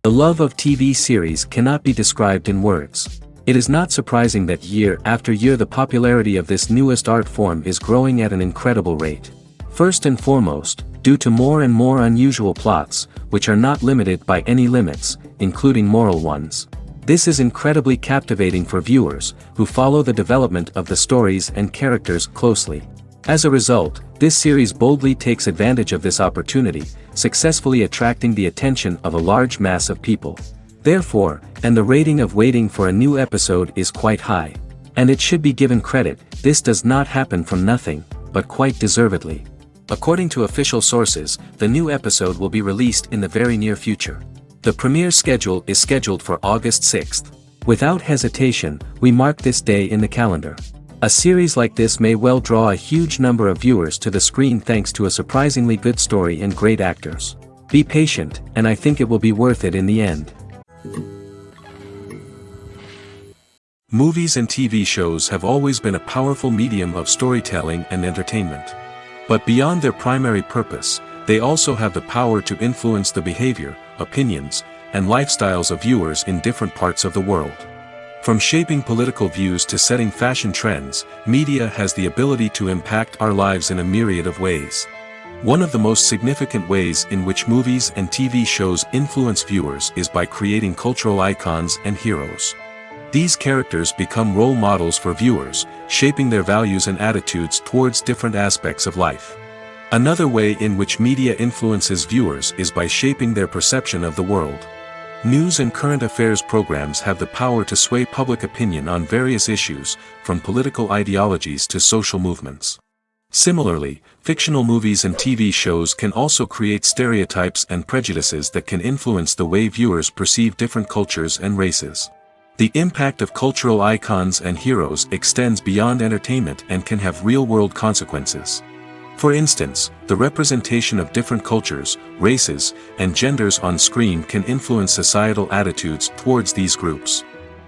The love of TV series cannot be described in words. It is not surprising that year after year the popularity of this newest art form is growing at an incredible rate. First and foremost, due to more and more unusual plots, which are not limited by any limits, including moral ones. This is incredibly captivating for viewers, who follow the development of the stories and characters closely. As a result, this series boldly takes advantage of this opportunity, successfully attracting the attention of a large mass of people. Therefore, and the rating of waiting for a new episode is quite high. And it should be given credit, this does not happen from nothing, but quite deservedly. According to official sources, the new episode will be released in the very near future. The premiere schedule is scheduled for August 6th. Without hesitation, we mark this day in the calendar. A series like this may well draw a huge number of viewers to the screen thanks to a surprisingly good story and great actors. Be patient, and I think it will be worth it in the end. Movies and TV shows have always been a powerful medium of storytelling and entertainment. But beyond their primary purpose, they also have the power to influence the behavior, opinions, and lifestyles of viewers in different parts of the world. From shaping political views to setting fashion trends, media has the ability to impact our lives in a myriad of ways. One of the most significant ways in which movies and TV shows influence viewers is by creating cultural icons and heroes. These characters become role models for viewers, shaping their values and attitudes towards different aspects of life. Another way in which media influences viewers is by shaping their perception of the world. News and current affairs programs have the power to sway public opinion on various issues, from political ideologies to social movements. Similarly, fictional movies and TV shows can also create stereotypes and prejudices that can influence the way viewers perceive different cultures and races. The impact of cultural icons and heroes extends beyond entertainment and can have real-world consequences. For instance, the representation of different cultures, races, and genders on screen can influence societal attitudes towards these groups.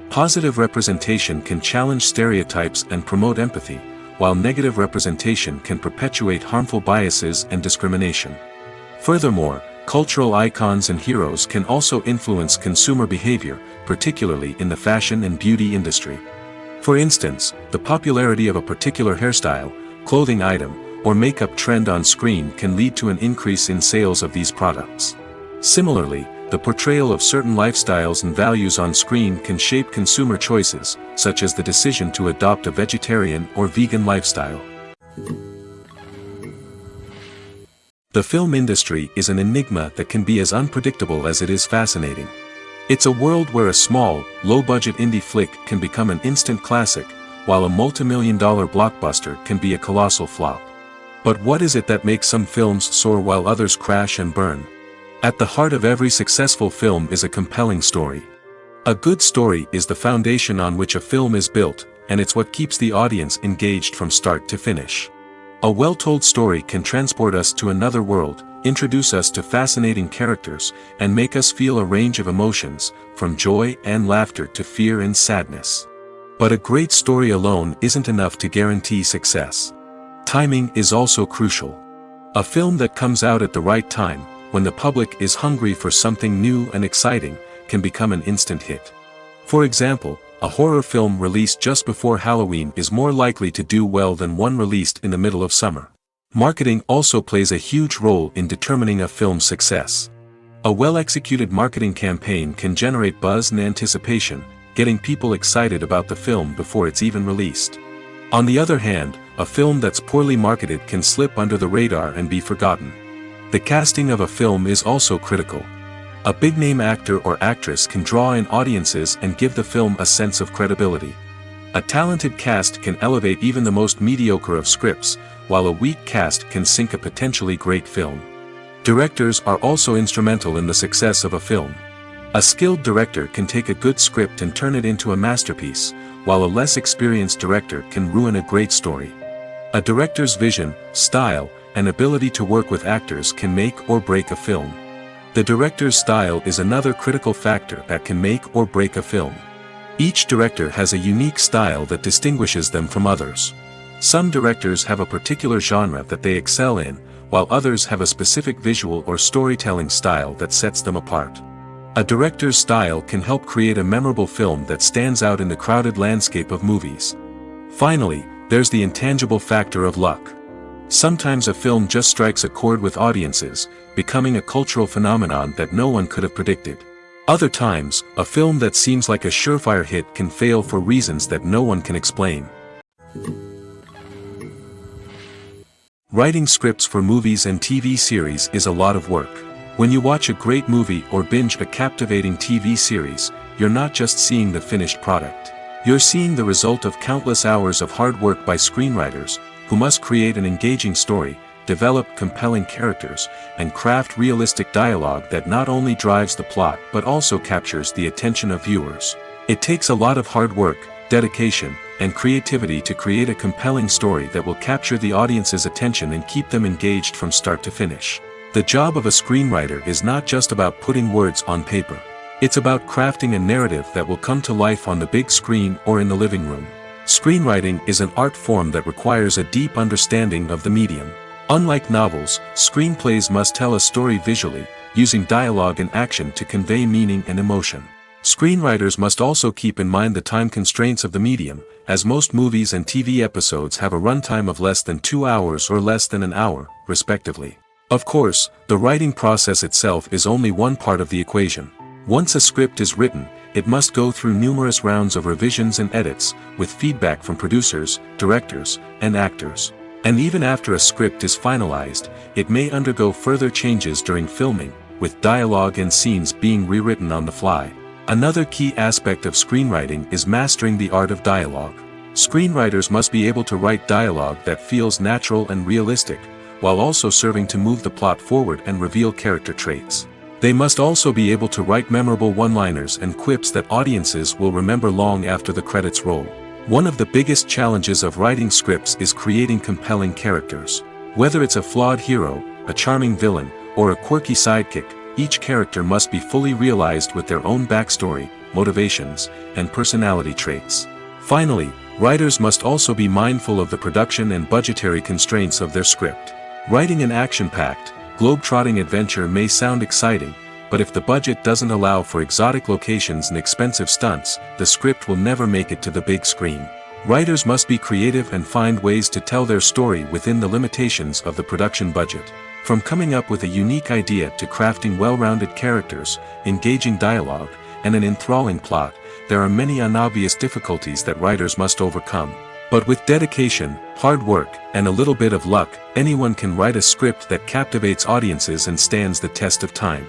Positive representation can challenge stereotypes and promote empathy, while negative representation can perpetuate harmful biases and discrimination. Furthermore, cultural icons and heroes can also influence consumer behavior, particularly in the fashion and beauty industry. For instance, the popularity of a particular hairstyle, clothing item, or makeup trend on screen can lead to an increase in sales of these products. Similarly, the portrayal of certain lifestyles and values on screen can shape consumer choices, such as the decision to adopt a vegetarian or vegan lifestyle. The film industry is an enigma that can be as unpredictable as it is fascinating. It's a world where a small, low-budget indie flick can become an instant classic, while a multi-million-dollar blockbuster can be a colossal flop. But what is it that makes some films soar while others crash and burn? At the heart of every successful film is a compelling story. A good story is the foundation on which a film is built, and it's what keeps the audience engaged from start to finish. A well-told story can transport us to another world, introduce us to fascinating characters, and make us feel a range of emotions, from joy and laughter to fear and sadness. But a great story alone isn't enough to guarantee success. Timing is also crucial. A film that comes out at the right time, when the public is hungry for something new and exciting, can become an instant hit. For example, a horror film released just before Halloween is more likely to do well than one released in the middle of summer. Marketing also plays a huge role in determining a film's success. A well-executed marketing campaign can generate buzz and anticipation, getting people excited about the film before it's even released. On the other hand, a film that's poorly marketed can slip under the radar and be forgotten. The casting of a film is also critical. A big-name actor or actress can draw in audiences and give the film a sense of credibility. A talented cast can elevate even the most mediocre of scripts, while a weak cast can sink a potentially great film. Directors are also instrumental in the success of a film. A skilled director can take a good script and turn it into a masterpiece, while a less experienced director can ruin a great story. A director's vision, style, and ability to work with actors can make or break a film. The director's style is another critical factor that can make or break a film. Each director has a unique style that distinguishes them from others. Some directors have a particular genre that they excel in, while others have a specific visual or storytelling style that sets them apart. A director's style can help create a memorable film that stands out in the crowded landscape of movies. Finally, there's the intangible factor of luck. Sometimes a film just strikes a chord with audiences, becoming a cultural phenomenon that no one could have predicted. Other times, a film that seems like a surefire hit can fail for reasons that no one can explain. Writing scripts for movies and TV series is a lot of work. When you watch a great movie or binge a captivating TV series, you're not just seeing the finished product. You're seeing the result of countless hours of hard work by screenwriters, who must create an engaging story, develop compelling characters, and craft realistic dialogue that not only drives the plot but also captures the attention of viewers. It takes a lot of hard work, dedication, and creativity to create a compelling story that will capture the audience's attention and keep them engaged from start to finish. The job of a screenwriter is not just about putting words on paper. It's about crafting a narrative that will come to life on the big screen or in the living room. Screenwriting is an art form that requires a deep understanding of the medium. Unlike novels, screenplays must tell a story visually, using dialogue and action to convey meaning and emotion. Screenwriters must also keep in mind the time constraints of the medium, as most movies and TV episodes have a runtime of less than 2 hours or less than an hour, respectively. Of course, the writing process itself is only one part of the equation. Once a script is written, it must go through numerous rounds of revisions and edits, with feedback from producers, directors, and actors. And even after a script is finalized, it may undergo further changes during filming, with dialogue and scenes being rewritten on the fly. Another key aspect of screenwriting is mastering the art of dialogue. Screenwriters must be able to write dialogue that feels natural and realistic, while also serving to move the plot forward and reveal character traits. They must also be able to write memorable one-liners and quips that audiences will remember long after the credits roll. One of the biggest challenges of writing scripts is creating compelling characters. Whether it's a flawed hero, a charming villain, or a quirky sidekick, each character must be fully realized with their own backstory, motivations, and personality traits. Finally, writers must also be mindful of the production and budgetary constraints of their script. Writing an action-packed, globe-trotting adventure may sound exciting, but if the budget doesn't allow for exotic locations and expensive stunts, the script will never make it to the big screen. Writers must be creative and find ways to tell their story within the limitations of the production budget. From coming up with a unique idea to crafting well-rounded characters, engaging dialogue, and an enthralling plot, there are many unobvious difficulties that writers must overcome. But with dedication, hard work, and a little bit of luck, anyone can write a script that captivates audiences and stands the test of time.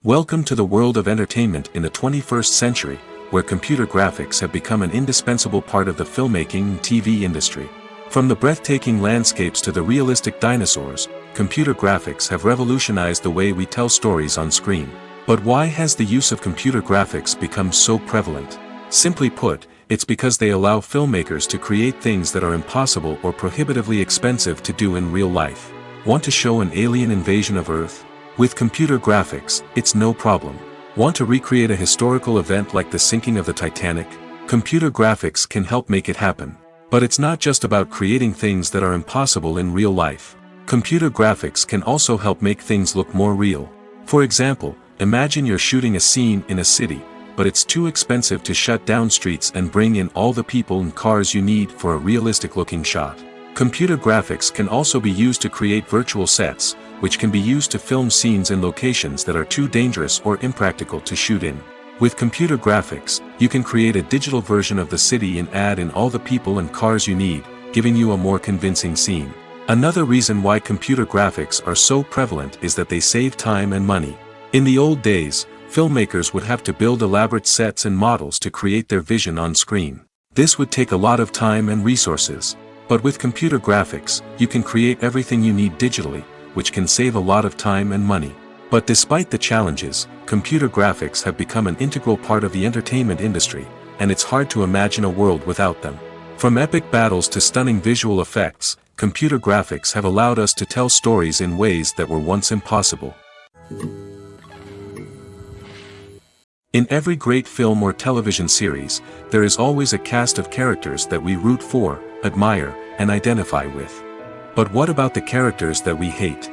Welcome to the world of entertainment in the 21st century, where computer graphics have become an indispensable part of the filmmaking and TV industry. From the breathtaking landscapes to the realistic dinosaurs, computer graphics have revolutionized the way we tell stories on screen. But why has the use of computer graphics become so prevalent? Simply put, it's because they allow filmmakers to create things that are impossible or prohibitively expensive to do in real life. Want to show an alien invasion of Earth? With computer graphics, it's no problem. Want to recreate a historical event like the sinking of the Titanic? Computer graphics can help make it happen. But it's not just about creating things that are impossible in real life. Computer graphics can also help make things look more real. For example, imagine you're shooting a scene in a city, but it's too expensive to shut down streets and bring in all the people and cars you need for a realistic-looking shot. Computer graphics can also be used to create virtual sets, which can be used to film scenes in locations that are too dangerous or impractical to shoot in. With computer graphics, you can create a digital version of the city and add in all the people and cars you need, giving you a more convincing scene. Another reason why computer graphics are so prevalent is that they save time and money. In the old days, filmmakers would have to build elaborate sets and models to create their vision on screen. This would take a lot of time and resources. But with computer graphics, you can create everything you need digitally, which can save a lot of time and money. But despite the challenges, computer graphics have become an integral part of the entertainment industry, and it's hard to imagine a world without them. From epic battles to stunning visual effects, computer graphics have allowed us to tell stories in ways that were once impossible. In every great film or television series, there is always a cast of characters that we root for, admire, and identify with. But what about the characters that we hate?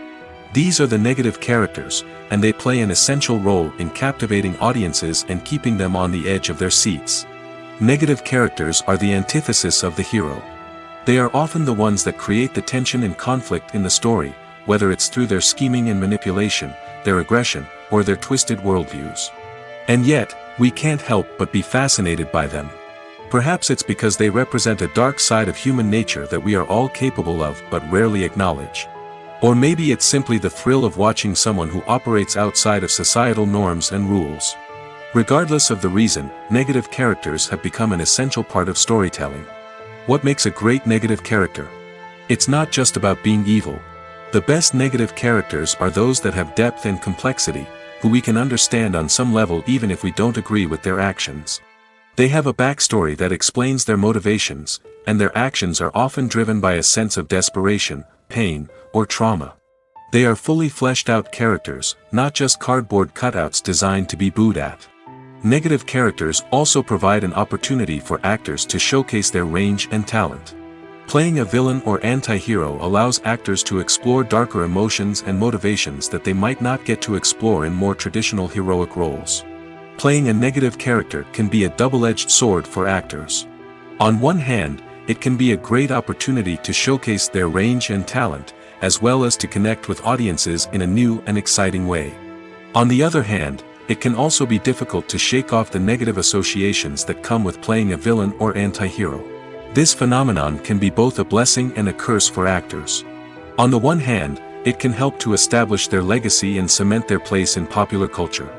These are the negative characters, and they play an essential role in captivating audiences and keeping them on the edge of their seats. Negative characters are the antithesis of the hero. They are often the ones that create the tension and conflict in the story, whether it's through their scheming and manipulation, their aggression, or their twisted worldviews. And yet, we can't help but be fascinated by them. Perhaps it's because they represent a dark side of human nature that we are all capable of but rarely acknowledge. Or maybe it's simply the thrill of watching someone who operates outside of societal norms and rules. Regardless of the reason, negative characters have become an essential part of storytelling. What makes a great negative character? It's not just about being evil. The best negative characters are those that have depth and complexity, who we can understand on some level even if we don't agree with their actions. They have a backstory that explains their motivations, and their actions are often driven by a sense of desperation, pain, or trauma. They are fully fleshed out characters, not just cardboard cutouts designed to be booed at. Negative characters also provide an opportunity for actors to showcase their range and talent. Playing a villain or anti-hero allows actors to explore darker emotions and motivations that they might not get to explore in more traditional heroic roles. Playing a negative character can be a double-edged sword for actors. On one hand, it can be a great opportunity to showcase their range and talent, as well as to connect with audiences in a new and exciting way. On the other hand, it can also be difficult to shake off the negative associations that come with playing a villain or anti-hero. This phenomenon can be both a blessing and a curse for actors. On the one hand, it can help to establish their legacy and cement their place in popular culture.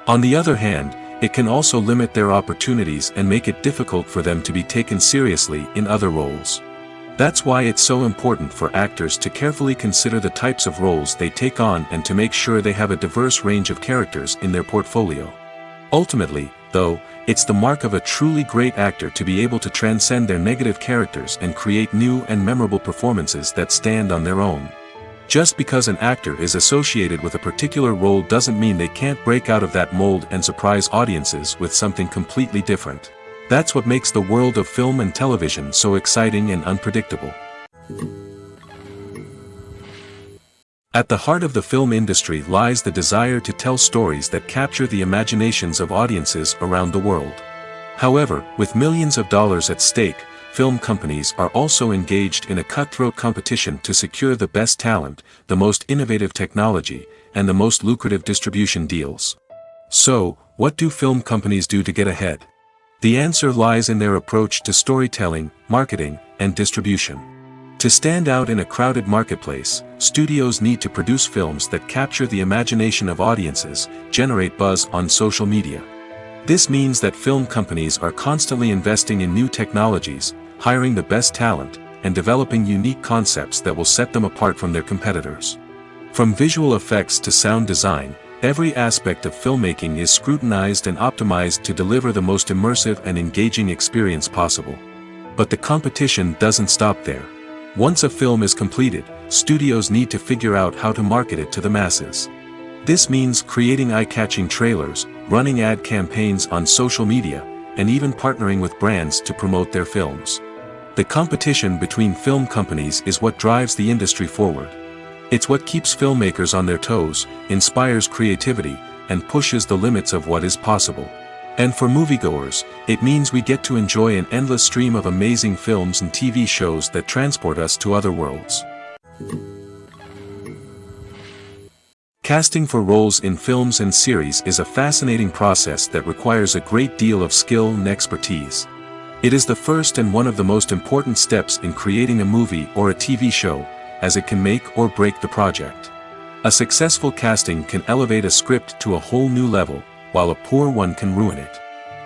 On the other hand, it can also limit their opportunities and make it difficult for them to be taken seriously in other roles. That's why it's so important for actors to carefully consider the types of roles they take on and to make sure they have a diverse range of characters in their portfolio. Ultimately, though, it's the mark of a truly great actor to be able to transcend their negative characters and create new and memorable performances that stand on their own. Just because an actor is associated with a particular role doesn't mean they can't break out of that mold and surprise audiences with something completely different. That's what makes the world of film and television so exciting and unpredictable. At the heart of the film industry lies the desire to tell stories that capture the imaginations of audiences around the world. However, with millions of dollars at stake, film companies are also engaged in a cutthroat competition to secure the best talent, the most innovative technology, and the most lucrative distribution deals. So, what do film companies do to get ahead? The answer lies in their approach to storytelling, marketing, and distribution. To stand out in a crowded marketplace, studios need to produce films that capture the imagination of audiences, generate buzz on social media. This means that film companies are constantly investing in new technologies, hiring the best talent, and developing unique concepts that will set them apart from their competitors. From visual effects to sound design, every aspect of filmmaking is scrutinized and optimized to deliver the most immersive and engaging experience possible. But the competition doesn't stop there. Once a film is completed, studios need to figure out how to market it to the masses. This means creating eye-catching trailers, running ad campaigns on social media, and even partnering with brands to promote their films. The competition between film companies is what drives the industry forward. It's what keeps filmmakers on their toes, inspires creativity, and pushes the limits of what is possible. And for moviegoers, it means we get to enjoy an endless stream of amazing films and TV shows that transport us to other worlds. Casting for roles in films and series is a fascinating process that requires a great deal of skill and expertise. It is the first and one of the most important steps in creating a movie or a TV show, as it can make or break the project. A successful casting can elevate a script to a whole new level, while a poor one can ruin it.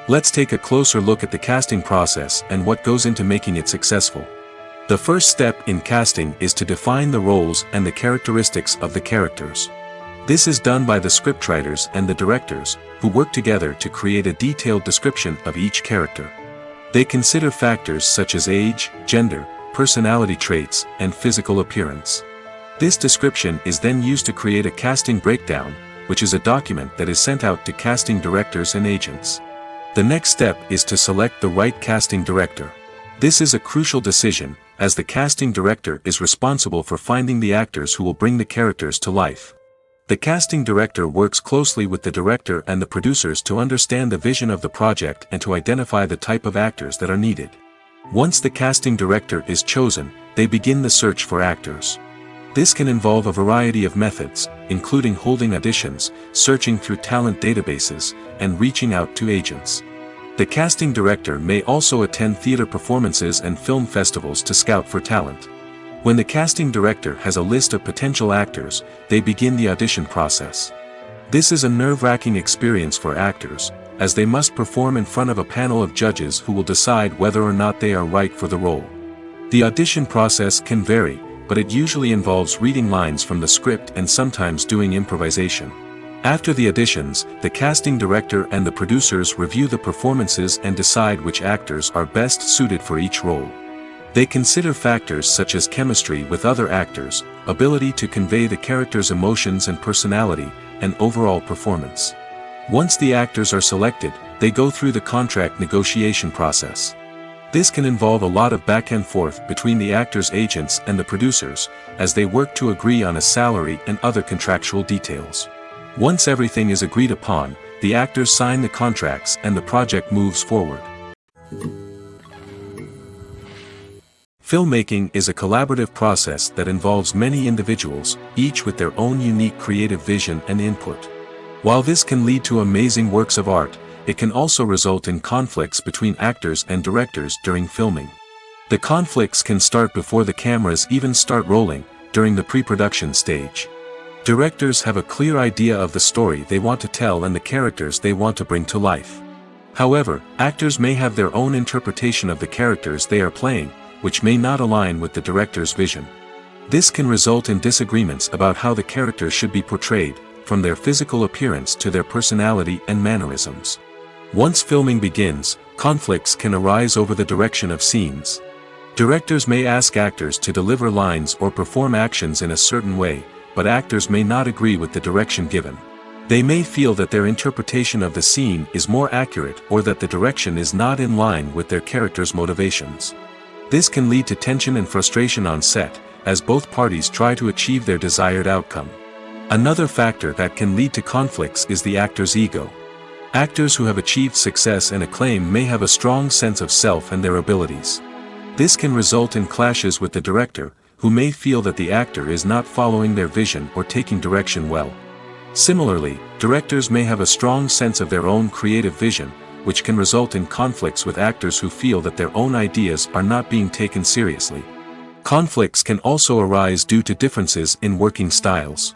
Let's take a closer look at the casting process and what goes into making it successful. The first step in casting is to define the roles and the characteristics of the characters. This is done by the scriptwriters and the directors, who work together to create a detailed description of each character. They consider factors such as age, gender, personality traits, and physical appearance. This description is then used to create a casting breakdown, which is a document that is sent out to casting directors and agents. The next step is to select the right casting director. This is a crucial decision, as the casting director is responsible for finding the actors who will bring the characters to life. The casting director works closely with the director and the producers to understand the vision of the project and to identify the type of actors that are needed. Once the casting director is chosen, they begin the search for actors. This can involve a variety of methods, including holding auditions, searching through talent databases, and reaching out to agents. The casting director may also attend theater performances and film festivals to scout for talent. When the casting director has a list of potential actors, they begin the audition process. This is a nerve-wracking experience for actors, as they must perform in front of a panel of judges who will decide whether or not they are right for the role. The audition process can vary, but it usually involves reading lines from the script and sometimes doing improvisation. After the auditions, the casting director and the producers review the performances and decide which actors are best suited for each role. They consider factors such as chemistry with other actors, ability to convey the character's emotions and personality, and overall performance. Once the actors are selected, they go through the contract negotiation process. This can involve a lot of back and forth between the actors' agents and the producers, as they work to agree on a salary and other contractual details. Once everything is agreed upon, the actors sign the contracts and the project moves forward. Filmmaking is a collaborative process that involves many individuals, each with their own unique creative vision and input. While this can lead to amazing works of art, it can also result in conflicts between actors and directors during filming. The conflicts can start before the cameras even start rolling, during the pre-production stage. Directors have a clear idea of the story they want to tell and the characters they want to bring to life. However, actors may have their own interpretation of the characters they are playing, which may not align with the director's vision. This can result in disagreements about how the characters should be portrayed, from their physical appearance to their personality and mannerisms. Once filming begins, conflicts can arise over the direction of scenes. Directors may ask actors to deliver lines or perform actions in a certain way, but actors may not agree with the direction given. They may feel that their interpretation of the scene is more accurate or that the direction is not in line with their character's motivations. This can lead to tension and frustration on set, as both parties try to achieve their desired outcome. Another factor that can lead to conflicts is the actor's ego. Actors who have achieved success and acclaim may have a strong sense of self and their abilities. This can result in clashes with the director, who may feel that the actor is not following their vision or taking direction well. Similarly, directors may have a strong sense of their own creative vision, which can result in conflicts with actors who feel that their own ideas are not being taken seriously. Conflicts can also arise due to differences in working styles.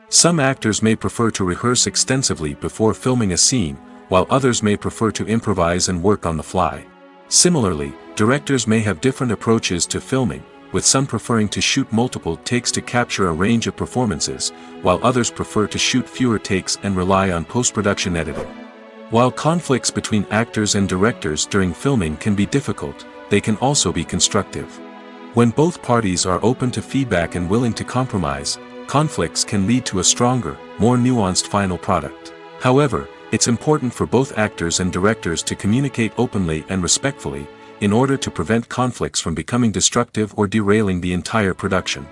Some actors may prefer to rehearse extensively before filming a scene, while others may prefer to improvise and work on the fly. Similarly, directors may have different approaches to filming, with some preferring to shoot multiple takes to capture a range of performances, while others prefer to shoot fewer takes and rely on post-production editing. While conflicts between actors and directors during filming can be difficult, they can also be constructive. When both parties are open to feedback and willing to compromise, conflicts can lead to a stronger, more nuanced final product. However, it's important for both actors and directors to communicate openly and respectfully, in order to prevent conflicts from becoming destructive or derailing the entire production.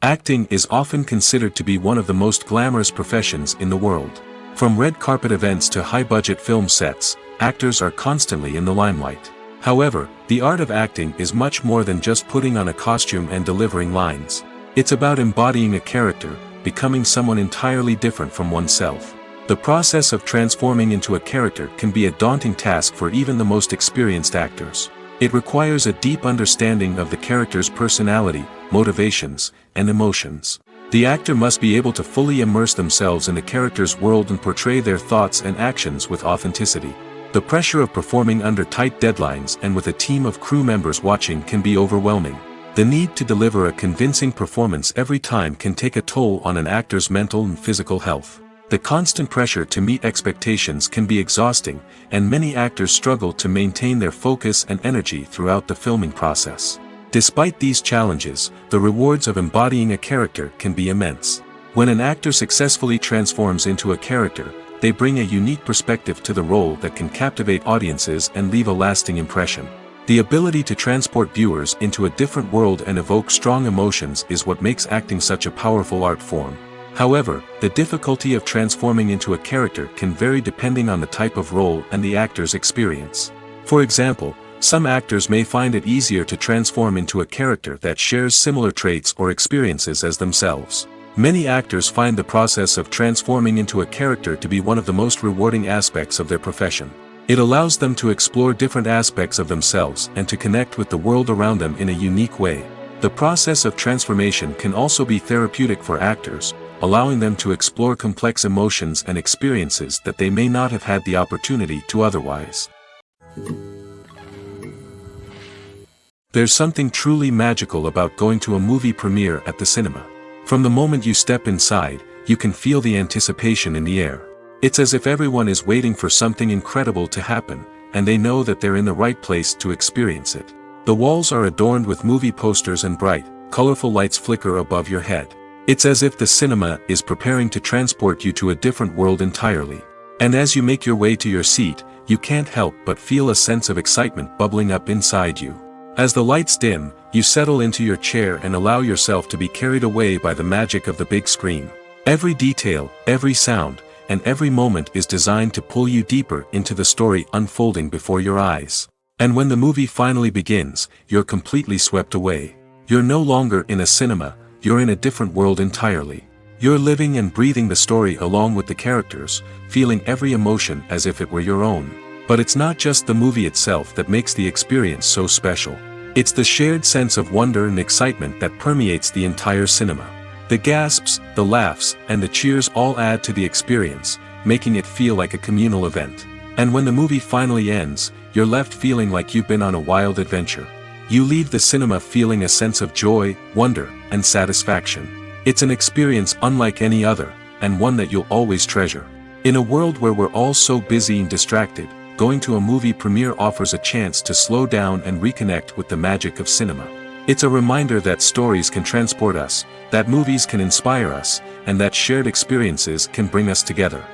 Acting is often considered to be one of the most glamorous professions in the world. From red carpet events to high-budget film sets, actors are constantly in the limelight. However, the art of acting is much more than just putting on a costume and delivering lines. It's about embodying a character, becoming someone entirely different from oneself. The process of transforming into a character can be a daunting task for even the most experienced actors. It requires a deep understanding of the character's personality, motivations, and emotions. The actor must be able to fully immerse themselves in the character's world and portray their thoughts and actions with authenticity. The pressure of performing under tight deadlines and with a team of crew members watching can be overwhelming. The need to deliver a convincing performance every time can take a toll on an actor's mental and physical health. The constant pressure to meet expectations can be exhausting, and many actors struggle to maintain their focus and energy throughout the filming process. Despite these challenges, the rewards of embodying a character can be immense. When an actor successfully transforms into a character, they bring a unique perspective to the role that can captivate audiences and leave a lasting impression. The ability to transport viewers into a different world and evoke strong emotions is what makes acting such a powerful art form. However, the difficulty of transforming into a character can vary depending on the type of role and the actor's experience. For example, some actors may find it easier to transform into a character that shares similar traits or experiences as themselves. Many actors find the process of transforming into a character to be one of the most rewarding aspects of their profession. It allows them to explore different aspects of themselves and to connect with the world around them in a unique way. The process of transformation can also be therapeutic for actors, allowing them to explore complex emotions and experiences that they may not have had the opportunity to otherwise. There's something truly magical about going to a movie premiere at the cinema. From the moment you step inside, you can feel the anticipation in the air. It's as if everyone is waiting for something incredible to happen, and they know that they're in the right place to experience it. The walls are adorned with movie posters and bright, colorful lights flicker above your head. It's as if the cinema is preparing to transport you to a different world entirely. And as you make your way to your seat, you can't help but feel a sense of excitement bubbling up inside you. As the lights dim, you settle into your chair and allow yourself to be carried away by the magic of the big screen. Every detail, every sound, and every moment is designed to pull you deeper into the story unfolding before your eyes. And when the movie finally begins, you're completely swept away. You're no longer in a cinema, you're in a different world entirely. You're living and breathing the story along with the characters, feeling every emotion as if it were your own. But it's not just the movie itself that makes the experience so special. It's the shared sense of wonder and excitement that permeates the entire cinema. The gasps, the laughs, and the cheers all add to the experience, making it feel like a communal event. And when the movie finally ends, you're left feeling like you've been on a wild adventure. You leave the cinema feeling a sense of joy, wonder, and satisfaction. It's an experience unlike any other, and one that you'll always treasure. In a world where we're all so busy and distracted, going to a movie premiere offers a chance to slow down and reconnect with the magic of cinema. It's a reminder that stories can transport us, that movies can inspire us, and that shared experiences can bring us together.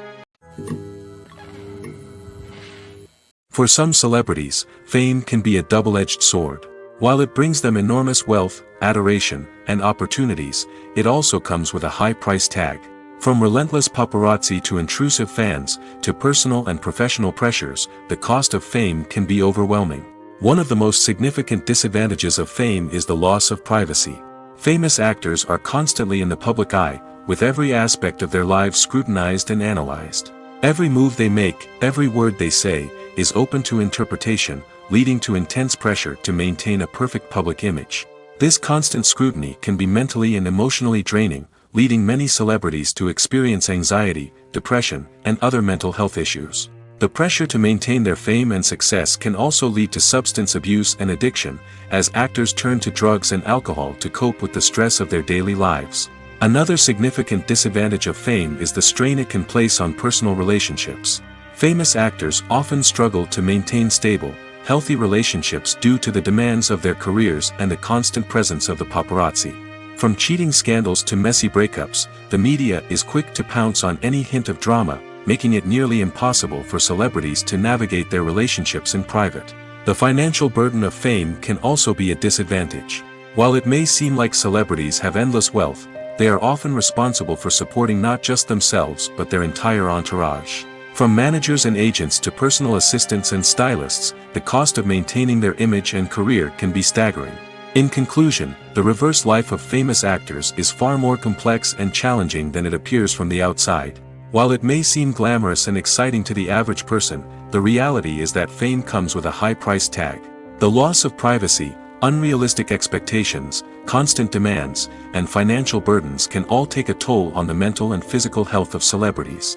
For some celebrities, fame can be a double-edged sword. While it brings them enormous wealth, adoration, and opportunities, it also comes with a high price tag. From relentless paparazzi to intrusive fans, to personal and professional pressures, the cost of fame can be overwhelming. One of the most significant disadvantages of fame is the loss of privacy. Famous actors are constantly in the public eye, with every aspect of their lives scrutinized and analyzed. Every move they make, every word they say, is open to interpretation, leading to intense pressure to maintain a perfect public image. This constant scrutiny can be mentally and emotionally draining, leading many celebrities to experience anxiety, depression, and other mental health issues. The pressure to maintain their fame and success can also lead to substance abuse and addiction, as actors turn to drugs and alcohol to cope with the stress of their daily lives. Another significant disadvantage of fame is the strain it can place on personal relationships. Famous actors often struggle to maintain stable, healthy relationships due to the demands of their careers and the constant presence of the paparazzi. From cheating scandals to messy breakups, the media is quick to pounce on any hint of drama, making it nearly impossible for celebrities to navigate their relationships in private. The financial burden of fame can also be a disadvantage. While it may seem like celebrities have endless wealth, they are often responsible for supporting not just themselves but their entire entourage. From managers and agents to personal assistants and stylists, the cost of maintaining their image and career can be staggering. In conclusion, the reverse life of famous actors is far more complex and challenging than it appears from the outside. While it may seem glamorous and exciting to the average person, the reality is that fame comes with a high price tag. The loss of privacy, unrealistic expectations, constant demands, and financial burdens can all take a toll on the mental and physical health of celebrities.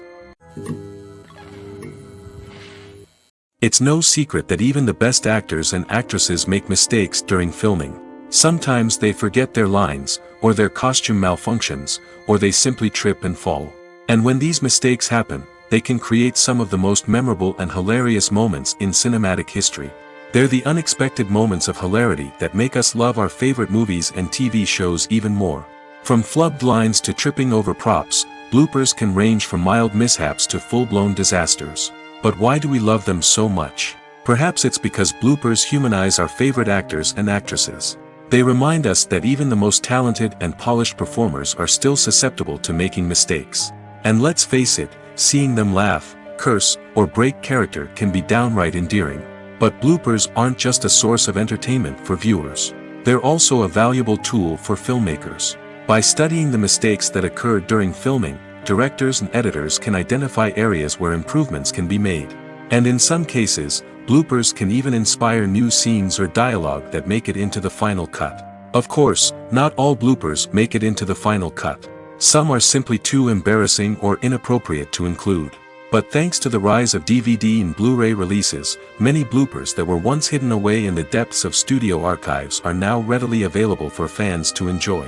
It's no secret that even the best actors and actresses make mistakes during filming. Sometimes they forget their lines, or their costume malfunctions, or they simply trip and fall. And when these mistakes happen, they can create some of the most memorable and hilarious moments in cinematic history. They're the unexpected moments of hilarity that make us love our favorite movies and TV shows even more. From flubbed lines to tripping over props, bloopers can range from mild mishaps to full-blown disasters. But why do we love them so much? Perhaps it's because bloopers humanize our favorite actors and actresses. They remind us that even the most talented and polished performers are still susceptible to making mistakes. And let's face it, seeing them laugh, curse, or break character can be downright endearing. But bloopers aren't just a source of entertainment for viewers. They're also a valuable tool for filmmakers. By studying the mistakes that occurred during filming, directors and editors can identify areas where improvements can be made. And in some cases, bloopers can even inspire new scenes or dialogue that make it into the final cut. Of course, not all bloopers make it into the final cut. Some are simply too embarrassing or inappropriate to include. But thanks to the rise of DVD and Blu-ray releases, many bloopers that were once hidden away in the depths of studio archives are now readily available for fans to enjoy.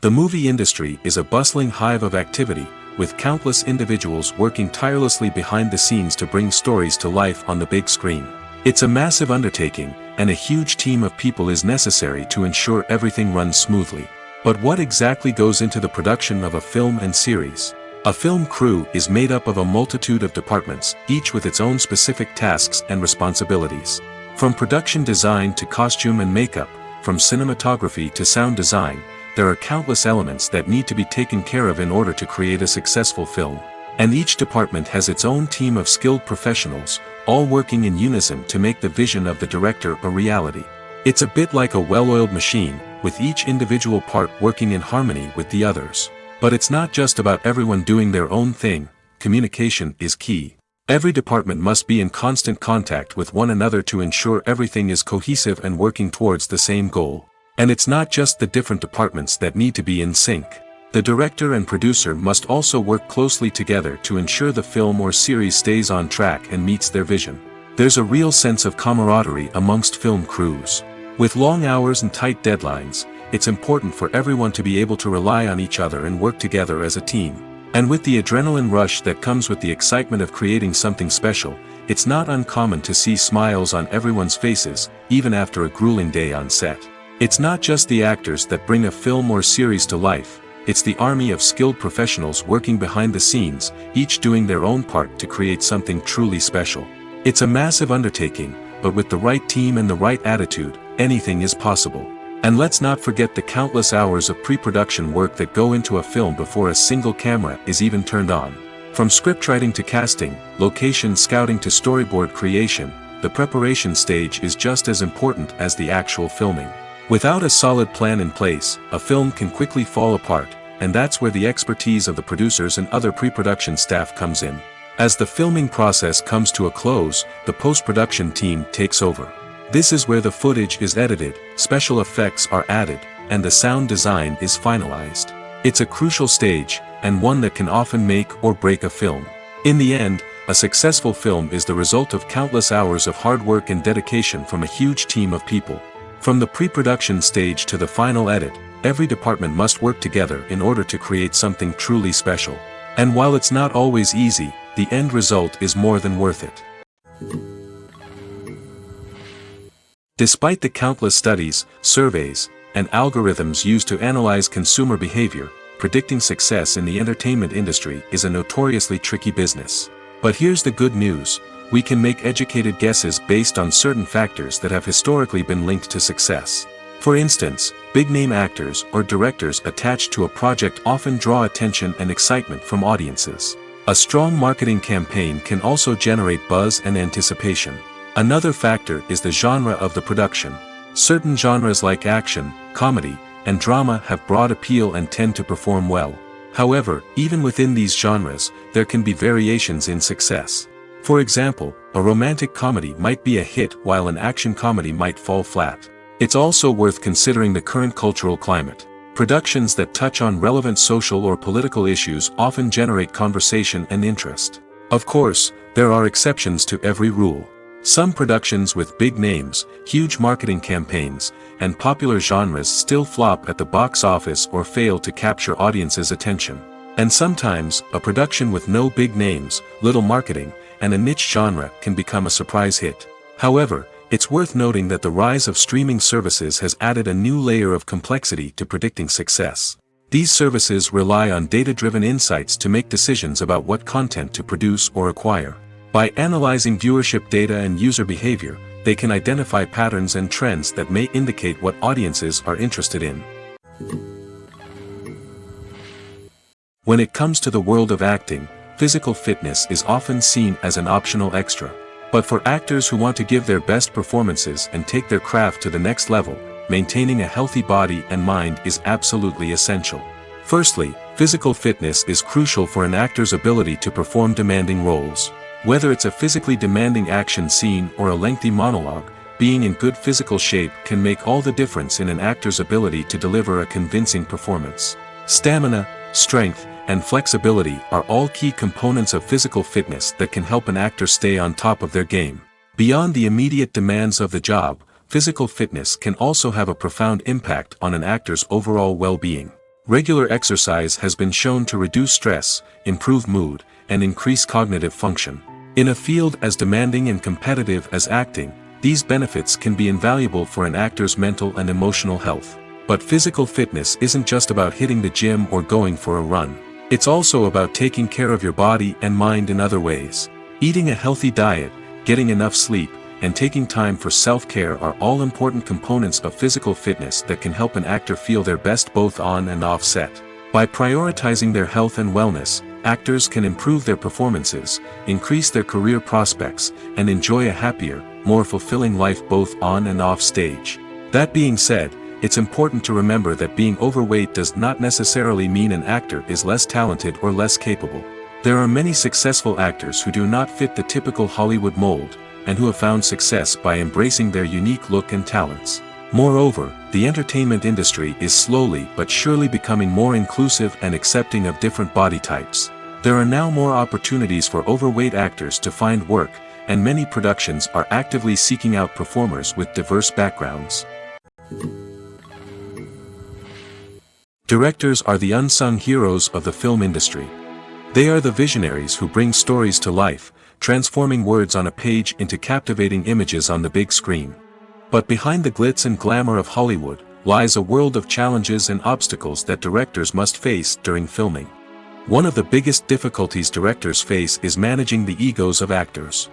The movie industry is a bustling hive of activity, with countless individuals working tirelessly behind the scenes to bring stories to life on the big screen. It's a massive undertaking, and a huge team of people is necessary to ensure everything runs smoothly. But what exactly goes into the production of a film and series? A film crew is made up of a multitude of departments, each with its own specific tasks and responsibilities. From production design to costume and makeup, from cinematography to sound design, there are countless elements that need to be taken care of in order to create a successful film. And each department has its own team of skilled professionals, all working in unison to make the vision of the director a reality. It's a bit like a well-oiled machine, with each individual part working in harmony with the others. But it's not just about everyone doing their own thing. Communication is key. Every department must be in constant contact with one another to ensure everything is cohesive and working towards the same goal. And it's not just the different departments that need to be in sync. The director and producer must also work closely together to ensure the film or series stays on track and meets their vision. There's a real sense of camaraderie amongst film crews. With long hours and tight deadlines, it's important for everyone to be able to rely on each other and work together as a team. And with the adrenaline rush that comes with the excitement of creating something special, it's not uncommon to see smiles on everyone's faces, even after a grueling day on set. It's not just the actors that bring a film or series to life, it's the army of skilled professionals working behind the scenes, each doing their own part to create something truly special. It's a massive undertaking, but with the right team and the right attitude, anything is possible. And let's not forget the countless hours of pre-production work that go into a film before a single camera is even turned on. From scriptwriting to casting, location scouting to storyboard creation, the preparation stage is just as important as the actual filming. Without a solid plan in place, a film can quickly fall apart, and that's where the expertise of the producers and other pre-production staff comes in. As the filming process comes to a close, the post-production team takes over. This is where the footage is edited, special effects are added, and the sound design is finalized. It's a crucial stage, and one that can often make or break a film. In the end, a successful film is the result of countless hours of hard work and dedication from a huge team of people. From the pre-production stage to the final edit, every department must work together in order to create something truly special. And while it's not always easy, the end result is more than worth it. Despite the countless studies, surveys, and algorithms used to analyze consumer behavior, predicting success in the entertainment industry is a notoriously tricky business. But here's the good news. We can make educated guesses based on certain factors that have historically been linked to success. For instance, big-name actors or directors attached to a project often draw attention and excitement from audiences. A strong marketing campaign can also generate buzz and anticipation. Another factor is the genre of the production. Certain genres like action, comedy, and drama have broad appeal and tend to perform well. However, even within these genres, there can be variations in success. For example, a romantic comedy might be a hit while an action comedy might fall flat. It's also worth considering the current cultural climate. Productions that touch on relevant social or political issues often generate conversation and interest. Of course, there are exceptions to every rule. Some productions with big names, huge marketing campaigns, and popular genres still flop at the box office or fail to capture audiences' attention. And sometimes, a production with no big names, little marketing, and a niche genre can become a surprise hit. However, It's worth noting that the rise of streaming services has added a new layer of complexity to predicting success. These services rely on data-driven insights to make decisions about what content to produce or acquire. By analyzing viewership data and user behavior, they can identify patterns and trends that may indicate what audiences are interested in. When it comes to the world of acting, physical fitness is often seen as an optional extra. But for actors who want to give their best performances and take their craft to the next level, maintaining a healthy body and mind is absolutely essential. Firstly, physical fitness is crucial for an actor's ability to perform demanding roles. Whether it's a physically demanding action scene or a lengthy monologue, being in good physical shape can make all the difference in an actor's ability to deliver a convincing performance. Stamina, strength, and flexibility are all key components of physical fitness that can help an actor stay on top of their game. Beyond the immediate demands of the job, physical fitness can also have a profound impact on an actor's overall well-being. Regular exercise has been shown to reduce stress, improve mood, and increase cognitive function. In a field as demanding and competitive as acting, these benefits can be invaluable for an actor's mental and emotional health. But physical fitness isn't just about hitting the gym or going for a run. It's also about taking care of your body and mind in other ways. Eating a healthy diet, getting enough sleep, and taking time for self-care are all important components of physical fitness that can help an actor feel their best both on and off set. By prioritizing their health and wellness, actors can improve their performances, increase their career prospects, and enjoy a happier, more fulfilling life both on and off stage. That being said, it's important to remember that being overweight does not necessarily mean an actor is less talented or less capable. There are many successful actors who do not fit the typical Hollywood mold, and who have found success by embracing their unique look and talents. Moreover, the entertainment industry is slowly but surely becoming more inclusive and accepting of different body types. There are now more opportunities for overweight actors to find work, and many productions are actively seeking out performers with diverse backgrounds. Directors are the unsung heroes of the film industry. They are the visionaries who bring stories to life, transforming words on a page into captivating images on the big screen. But behind the glitz and glamour of Hollywood, lies a world of challenges and obstacles that directors must face during filming. One of the biggest difficulties directors face is managing the egos of actors.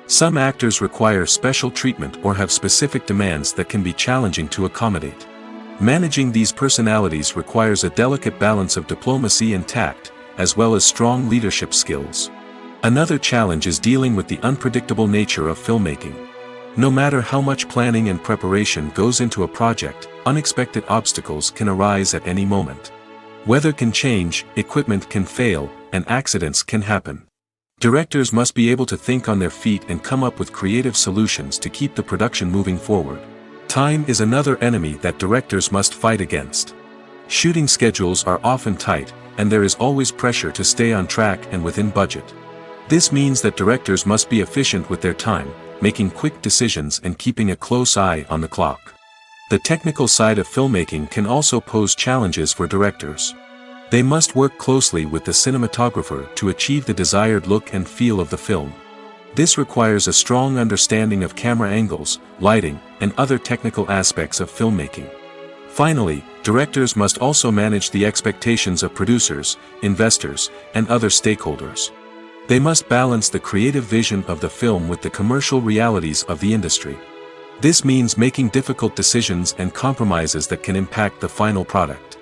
Some actors require special treatment or have specific demands that can be challenging to accommodate. Managing these personalities requires a delicate balance of diplomacy and tact, as well as strong leadership skills. Another challenge is dealing with the unpredictable nature of filmmaking. No matter how much planning and preparation goes into a project, unexpected obstacles can arise at any moment. Weather can change, equipment can fail, and accidents can happen. Directors must be able to think on their feet and come up with creative solutions to keep the production moving forward. Time is another enemy that directors must fight against. Shooting schedules are often tight, and there is always pressure to stay on track and within budget. This means that directors must be efficient with their time, making quick decisions and keeping a close eye on the clock. The technical side of filmmaking can also pose challenges for directors. They must work closely with the cinematographer to achieve the desired look and feel of the film. This requires a strong understanding of camera angles, lighting, and other technical aspects of filmmaking. Finally, directors must also manage the expectations of producers, investors, and other stakeholders. They must balance the creative vision of the film with the commercial realities of the industry. This means making difficult decisions and compromises that can impact the final product.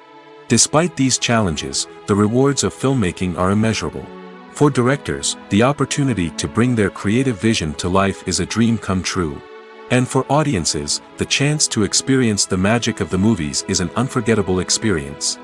Despite these challenges, the rewards of filmmaking are immeasurable. For directors, the opportunity to bring their creative vision to life is a dream come true. And for audiences, the chance to experience the magic of the movies is an unforgettable experience.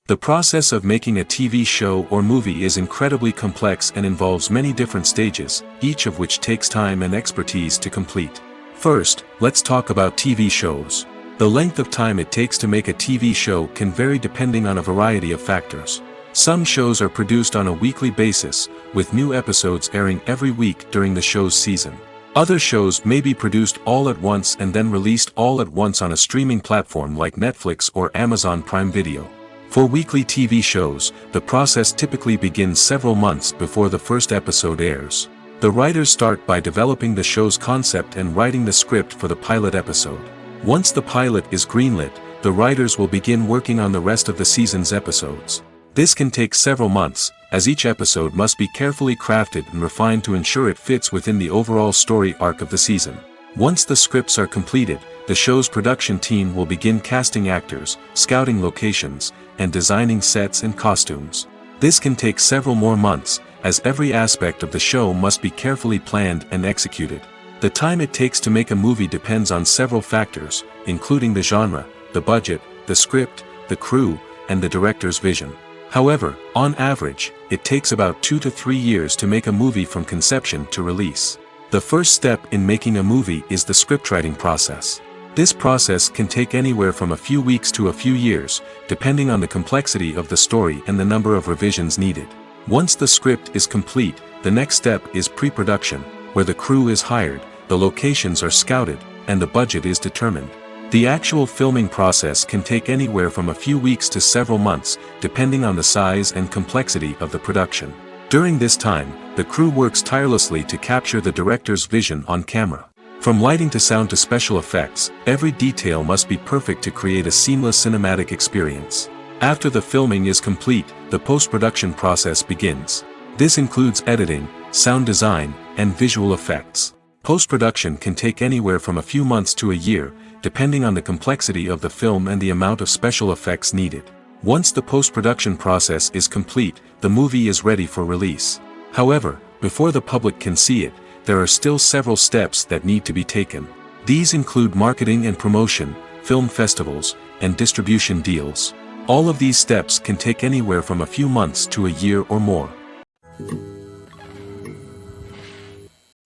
The process of making a TV show or movie is incredibly complex and involves many different stages, each of which takes time and expertise to complete. First, let's talk about TV shows. The length of time it takes to make a TV show can vary depending on a variety of factors. Some shows are produced on a weekly basis, with new episodes airing every week during the show's season. Other shows may be produced all at once and then released all at once on a streaming platform like Netflix or Amazon Prime Video. For weekly TV shows, the process typically begins several months before the first episode airs. The writers start by developing the show's concept and writing the script for the pilot episode. Once the pilot is greenlit, the writers will begin working on the rest of the season's episodes. This can take several months, as each episode must be carefully crafted and refined to ensure it fits within the overall story arc of the season. Once the scripts are completed, the show's production team will begin casting actors, scouting locations, and designing sets and costumes. This can take several more months, as every aspect of the show must be carefully planned and executed. The time it takes to make a movie depends on several factors, including the genre, the budget, the script, the crew, and the director's vision. However, on average, it takes about 2 to 3 years to make a movie from conception to release. The first step in making a movie is the scriptwriting process. This process can take anywhere from a few weeks to a few years, depending on the complexity of the story and the number of revisions needed. Once the script is complete, the next step is pre-production, where the crew is hired, the locations are scouted, and the budget is determined. The actual filming process can take anywhere from a few weeks to several months, depending on the size and complexity of the production. During this time, the crew works tirelessly to capture the director's vision on camera. From lighting to sound to special effects, every detail must be perfect to create a seamless cinematic experience. After the filming is complete, the post-production process begins. This includes editing, sound design, and visual effects. Post-production can take anywhere from a few months to a year, depending on the complexity of the film and the amount of special effects needed. Once the post-production process is complete, the movie is ready for release. However, before the public can see it, there are still several steps that need to be taken. These include marketing and promotion, film festivals, and distribution deals. All of these steps can take anywhere from a few months to a year or more.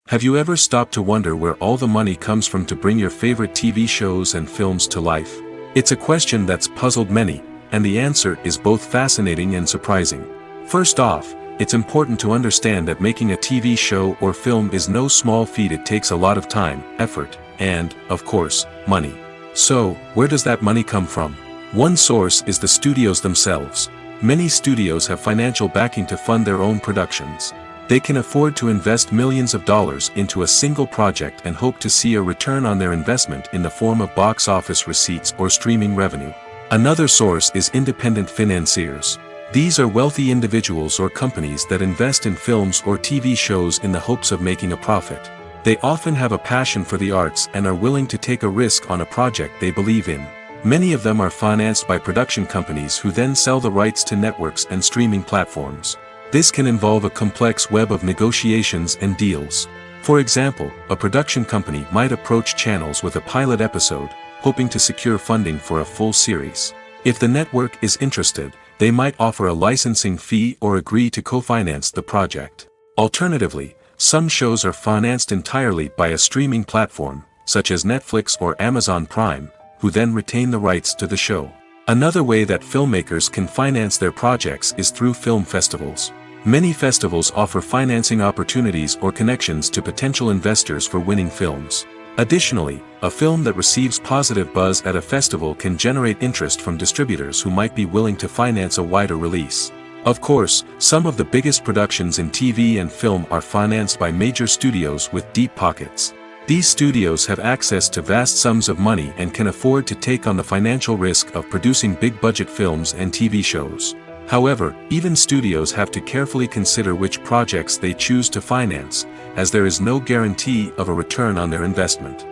Have you ever stopped to wonder where all the money comes from to bring your favorite TV shows and films to life? It's a question that's puzzled many, and the answer is both fascinating and surprising. First off, it's important to understand that making a TV show or film is no small feat. It takes a lot of time, effort, and, of course, money. So, where does that money come from? One source is the studios themselves. Many studios have financial backing to fund their own productions. They can afford to invest millions of dollars into a single project and hope to see a return on their investment in the form of box office receipts or streaming revenue. Another source is independent financiers. These are wealthy individuals or companies that invest in films or TV shows in the hopes of making a profit. They often have a passion for the arts and are willing to take a risk on a project they believe in. Many of them are financed by production companies who then sell the rights to networks and streaming platforms. This can involve a complex web of negotiations and deals. For example, a production company might approach channels with a pilot episode, hoping to secure funding for a full series. If the network is interested, they might offer a licensing fee or agree to co-finance the project. Alternatively, some shows are financed entirely by a streaming platform, such as Netflix or Amazon Prime, who then retain the rights to the show. Another way that filmmakers can finance their projects is through film festivals. Many festivals offer financing opportunities or connections to potential investors for winning films. Additionally, a film that receives positive buzz at a festival can generate interest from distributors who might be willing to finance a wider release. Of course, some of the biggest productions in TV and film are financed by major studios with deep pockets. These studios have access to vast sums of money and can afford to take on the financial risk of producing big-budget films and TV shows. However, even studios have to carefully consider which projects they choose to finance, as there is no guarantee of a return on their investment.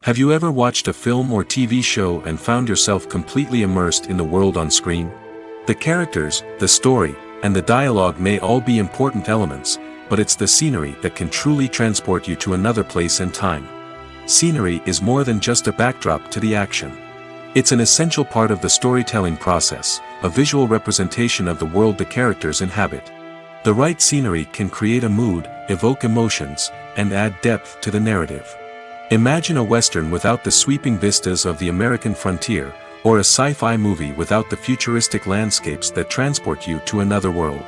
Have you ever watched a film or TV show and found yourself completely immersed in the world on screen? The characters, the story, and the dialogue may all be important elements, but it's the scenery that can truly transport you to another place and time. Scenery is more than just a backdrop to the action. It's an essential part of the storytelling process, a visual representation of the world the characters inhabit. The right scenery can create a mood, evoke emotions, and add depth to the narrative. Imagine a Western without the sweeping vistas of the American frontier, or a sci-fi movie without the futuristic landscapes that transport you to another world.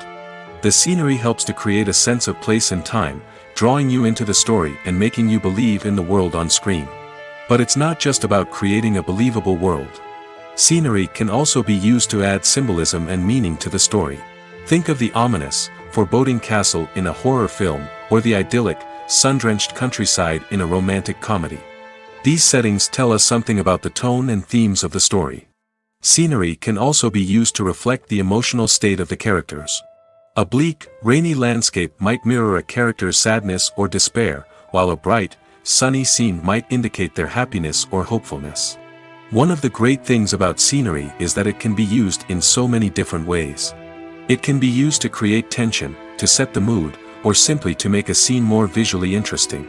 The scenery helps to create a sense of place and time, drawing you into the story and making you believe in the world on screen. But it's not just about creating a believable world. Scenery can also be used to add symbolism and meaning to the story. Think of the ominous, foreboding castle in a horror film, or the idyllic, sun-drenched countryside in a romantic comedy. These settings tell us something about the tone and themes of the story. Scenery can also be used to reflect the emotional state of the characters. A bleak, rainy landscape might mirror a character's sadness or despair, while a bright, sunny scene might indicate their happiness or hopefulness. One of the great things about scenery is that it can be used in so many different ways. It can be used to create tension, to set the mood, or simply to make a scene more visually interesting.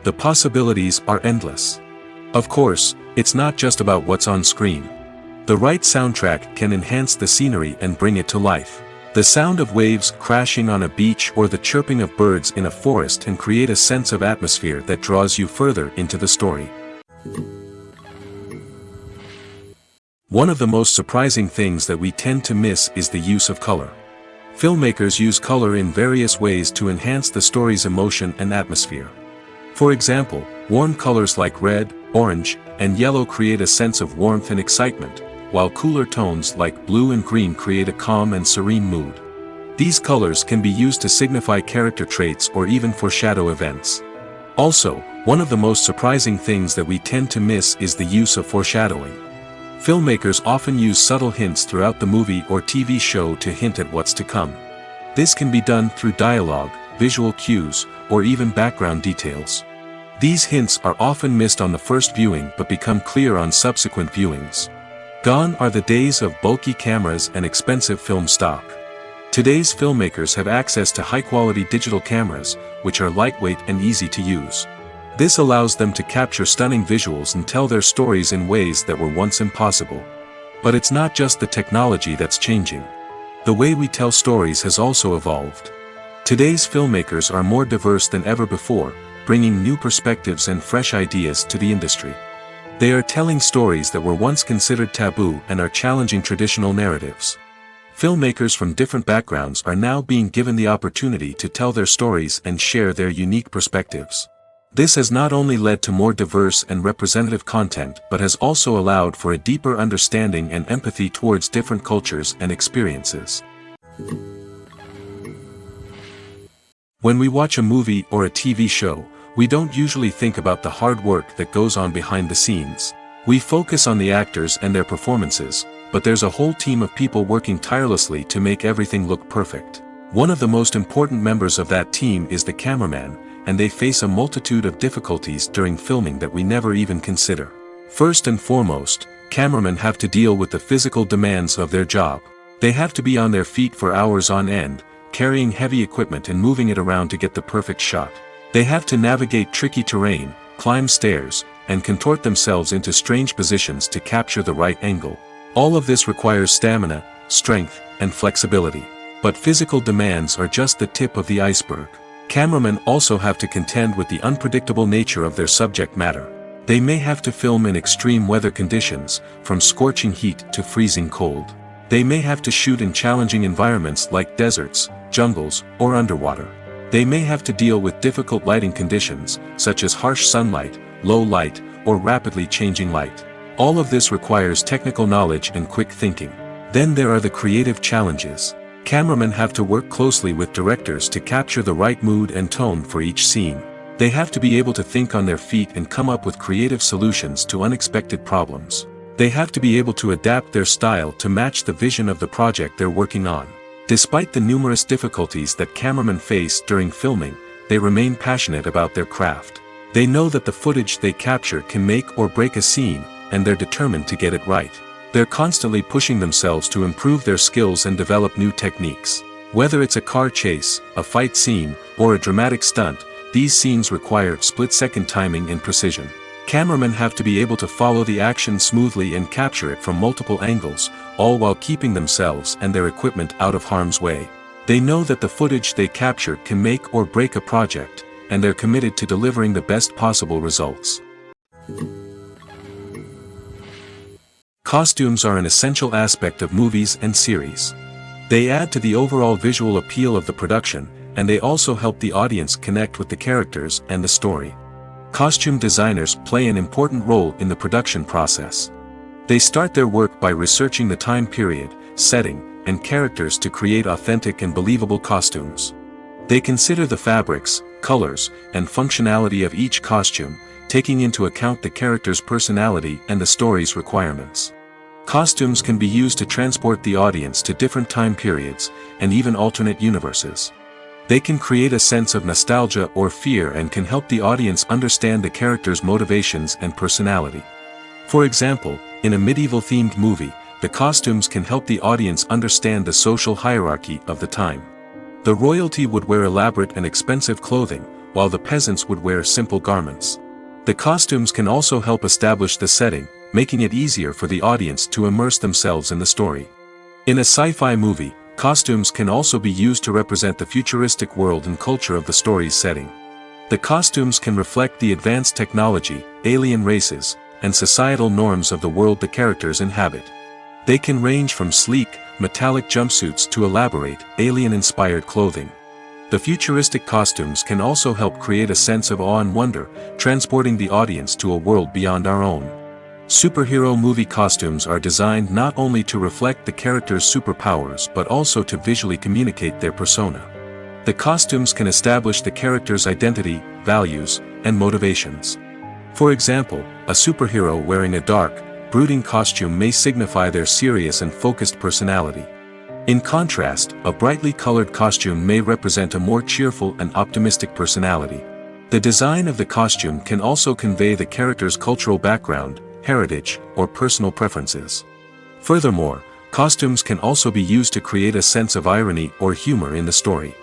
The possibilities are endless. Of course, it's not just about what's on screen. The right soundtrack can enhance the scenery and bring it to life. The sound of waves crashing on a beach or the chirping of birds in a forest can create a sense of atmosphere that draws you further into the story. One of the most surprising things that we tend to miss is the use of color. Filmmakers use color in various ways to enhance the story's emotion and atmosphere. For example, warm colors like red, orange, and yellow create a sense of warmth and excitement, while cooler tones like blue and green create a calm and serene mood. These colors can be used to signify character traits or even foreshadow events. Also, one of the most surprising things that we tend to miss is the use of foreshadowing. Filmmakers often use subtle hints throughout the movie or TV show to hint at what's to come. This can be done through dialogue, visual cues, or even background details. These hints are often missed on the first viewing but become clear on subsequent viewings. Gone are the days of bulky cameras and expensive film stock. Today's filmmakers have access to high-quality digital cameras, which are lightweight and easy to use. This allows them to capture stunning visuals and tell their stories in ways that were once impossible. But it's not just the technology that's changing. The way we tell stories has also evolved. Today's filmmakers are more diverse than ever before, bringing new perspectives and fresh ideas to the industry. They are telling stories that were once considered taboo and are challenging traditional narratives. Filmmakers from different backgrounds are now being given the opportunity to tell their stories and share their unique perspectives. This has not only led to more diverse and representative content but has also allowed for a deeper understanding and empathy towards different cultures and experiences. When we watch a movie or a TV show, we don't usually think about the hard work that goes on behind the scenes. We focus on the actors and their performances, but there's a whole team of people working tirelessly to make everything look perfect. One of the most important members of that team is the cameraman, and they face a multitude of difficulties during filming that we never even consider. First and foremost, cameramen have to deal with the physical demands of their job. They have to be on their feet for hours on end, carrying heavy equipment and moving it around to get the perfect shot. They have to navigate tricky terrain, climb stairs, and contort themselves into strange positions to capture the right angle. All of this requires stamina, strength, and flexibility. But physical demands are just the tip of the iceberg. Cameramen also have to contend with the unpredictable nature of their subject matter. They may have to film in extreme weather conditions, from scorching heat to freezing cold. They may have to shoot in challenging environments like deserts, jungles, or underwater. They may have to deal with difficult lighting conditions, such as harsh sunlight, low light, or rapidly changing light. All of this requires technical knowledge and quick thinking. Then there are the creative challenges. Cameramen have to work closely with directors to capture the right mood and tone for each scene. They have to be able to think on their feet and come up with creative solutions to unexpected problems. They have to be able to adapt their style to match the vision of the project they're working on. Despite the numerous difficulties that cameramen face during filming, they remain passionate about their craft. They know that the footage they capture can make or break a scene, and they're determined to get it right. They're constantly pushing themselves to improve their skills and develop new techniques. Whether it's a car chase, a fight scene, or a dramatic stunt, these scenes require split-second timing and precision. Cameramen have to be able to follow the action smoothly and capture it from multiple angles, all while keeping themselves and their equipment out of harm's way. They know that the footage they capture can make or break a project, and they're committed to delivering the best possible results. Costumes are an essential aspect of movies and series. They add to the overall visual appeal of the production, and they also help the audience connect with the characters and the story. Costume designers play an important role in the production process. They start their work by researching the time period, setting, and characters to create authentic and believable costumes. They consider the fabrics, colors, and functionality of each costume, taking into account the character's personality and the story's requirements. Costumes can be used to transport the audience to different time periods, and even alternate universes. They can create a sense of nostalgia or fear and can help the audience understand the character's motivations and personality. For example, in a medieval-themed movie, the costumes can help the audience understand the social hierarchy of the time. The royalty would wear elaborate and expensive clothing, while the peasants would wear simple garments. The costumes can also help establish the setting, making it easier for the audience to immerse themselves in the story. In a sci-fi movie, costumes can also be used to represent the futuristic world and culture of the story's setting. The costumes can reflect the advanced technology, alien races, and societal norms of the world the characters inhabit. They can range from sleek, metallic jumpsuits to elaborate, alien-inspired clothing. The futuristic costumes can also help create a sense of awe and wonder, transporting the audience to a world beyond our own. Superhero movie costumes are designed not only to reflect the character's superpowers but also to visually communicate their persona. The costumes can establish the character's identity, values, and motivations. For example, a superhero wearing a dark, brooding costume may signify their serious and focused personality. In contrast, a brightly colored costume may represent a more cheerful and optimistic personality. The design of the costume can also convey the character's cultural background, heritage, or personal preferences. Furthermore, costumes can also be used to create a sense of irony or humor in the story.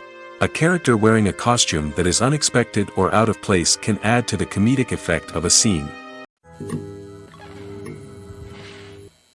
A character wearing a costume that is unexpected or out of place can add to the comedic effect of a scene.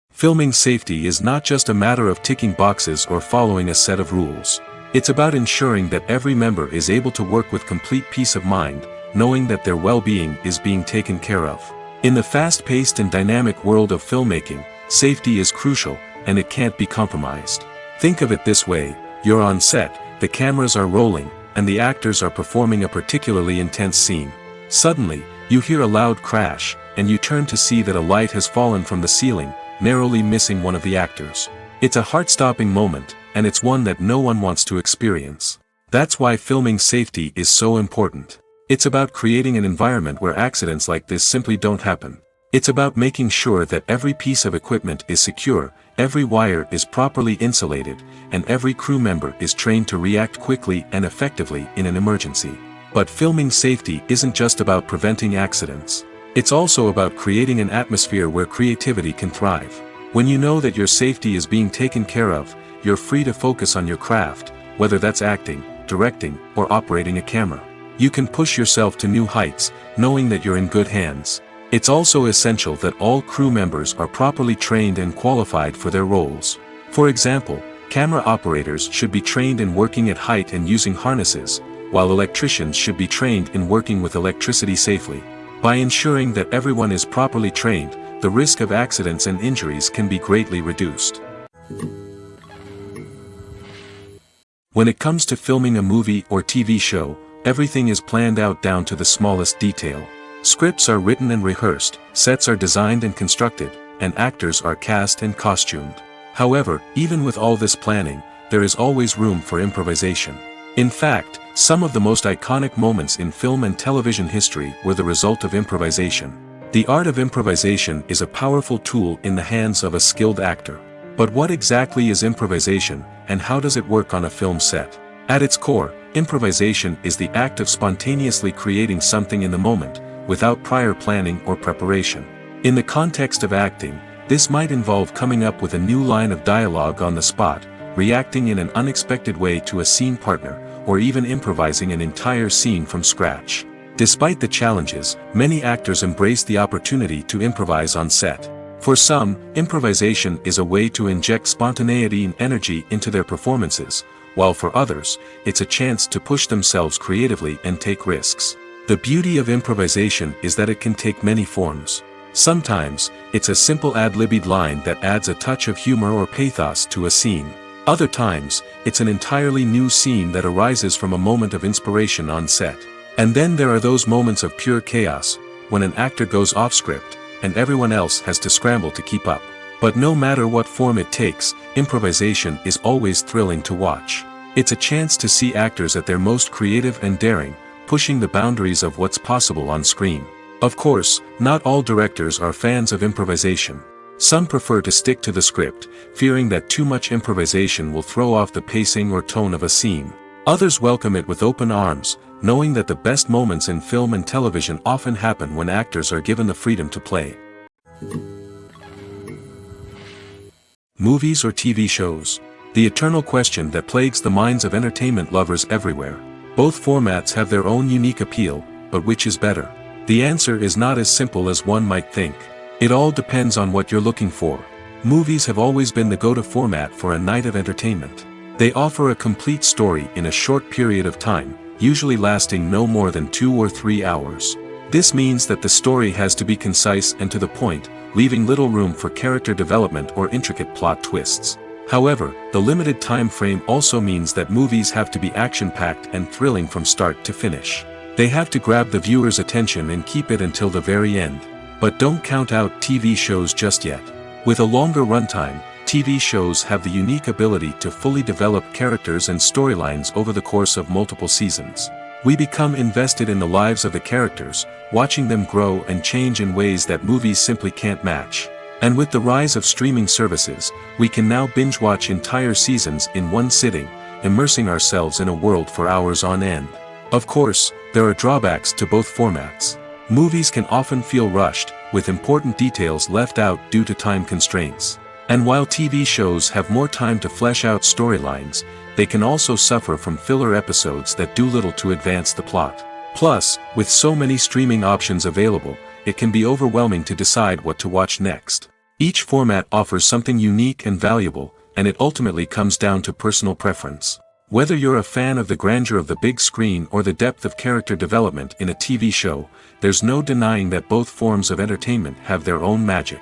Filming safety is not just a matter of ticking boxes or following a set of rules. It's about ensuring that every member is able to work with complete peace of mind, knowing that their well-being is being taken care of. In the fast-paced and dynamic world of filmmaking, safety is crucial, and it can't be compromised. Think of it this way: you're on set, the cameras are rolling, and the actors are performing a particularly intense scene. Suddenly, you hear a loud crash, and you turn to see that a light has fallen from the ceiling, narrowly missing one of the actors. It's a heart-stopping moment, and it's one that no one wants to experience. That's why filming safety is so important. It's about creating an environment where accidents like this simply don't happen. It's about making sure that every piece of equipment is secure, every wire is properly insulated, and every crew member is trained to react quickly and effectively in an emergency. But filming safety isn't just about preventing accidents. It's also about creating an atmosphere where creativity can thrive. When you know that your safety is being taken care of, you're free to focus on your craft, whether that's acting, directing, or operating a camera. You can push yourself to new heights, knowing that you're in good hands. It's also essential that all crew members are properly trained and qualified for their roles. For example, camera operators should be trained in working at height and using harnesses, while electricians should be trained in working with electricity safely. By ensuring that everyone is properly trained, the risk of accidents and injuries can be greatly reduced. When it comes to filming a movie or TV show, everything is planned out down to the smallest detail. Scripts are written and rehearsed, sets are designed and constructed, and actors are cast and costumed. However, even with all this planning, there is always room for improvisation. In fact, some of the most iconic moments in film and television history were the result of improvisation. The art of improvisation is a powerful tool in the hands of a skilled actor. But what exactly is improvisation, and how does it work on a film set? At its core, improvisation is the act of spontaneously creating something in the moment, without prior planning or preparation. In the context of acting, this might involve coming up with a new line of dialogue on the spot, reacting in an unexpected way to a scene partner, or even improvising an entire scene from scratch. Despite the challenges, many actors embrace the opportunity to improvise on set. For some, improvisation is a way to inject spontaneity and energy into their performances, while for others, it's a chance to push themselves creatively and take risks. The beauty of improvisation is that it can take many forms. Sometimes, it's a simple ad-libbed line that adds a touch of humor or pathos to a scene. Other times, it's an entirely new scene that arises from a moment of inspiration on set. And then there are those moments of pure chaos, when an actor goes off script, and everyone else has to scramble to keep up. But no matter what form it takes, improvisation is always thrilling to watch. It's a chance to see actors at their most creative and daring, pushing the boundaries of what's possible on screen. Of course, not all directors are fans of improvisation. Some prefer to stick to the script, fearing that too much improvisation will throw off the pacing or tone of a scene. Others welcome it with open arms, knowing that the best moments in film and television often happen when actors are given the freedom to play. Movies or TV shows? The eternal question that plagues the minds of entertainment lovers everywhere. Both formats have their own unique appeal, but which is better? The answer is not as simple as one might think. It all depends on what you're looking for. Movies have always been the go-to format for a night of entertainment. They offer a complete story in a short period of time, usually lasting no more than 2 or 3 hours. This means that the story has to be concise and to the point, leaving little room for character development or intricate plot twists. However, the limited time frame also means that movies have to be action-packed and thrilling from start to finish. They have to grab the viewer's attention and keep it until the very end. But don't count out TV shows just yet. With a longer runtime, TV shows have the unique ability to fully develop characters and storylines over the course of multiple seasons. We become invested in the lives of the characters, watching them grow and change in ways that movies simply can't match. And with the rise of streaming services, we can now binge-watch entire seasons in one sitting, immersing ourselves in a world for hours on end. Of course, there are drawbacks to both formats. Movies can often feel rushed, with important details left out due to time constraints. And while TV shows have more time to flesh out storylines, they can also suffer from filler episodes that do little to advance the plot. Plus, with so many streaming options available, it can be overwhelming to decide what to watch next. Each format offers something unique and valuable, and it ultimately comes down to personal preference. Whether you're a fan of the grandeur of the big screen or the depth of character development in a TV show, there's no denying that both forms of entertainment have their own magic.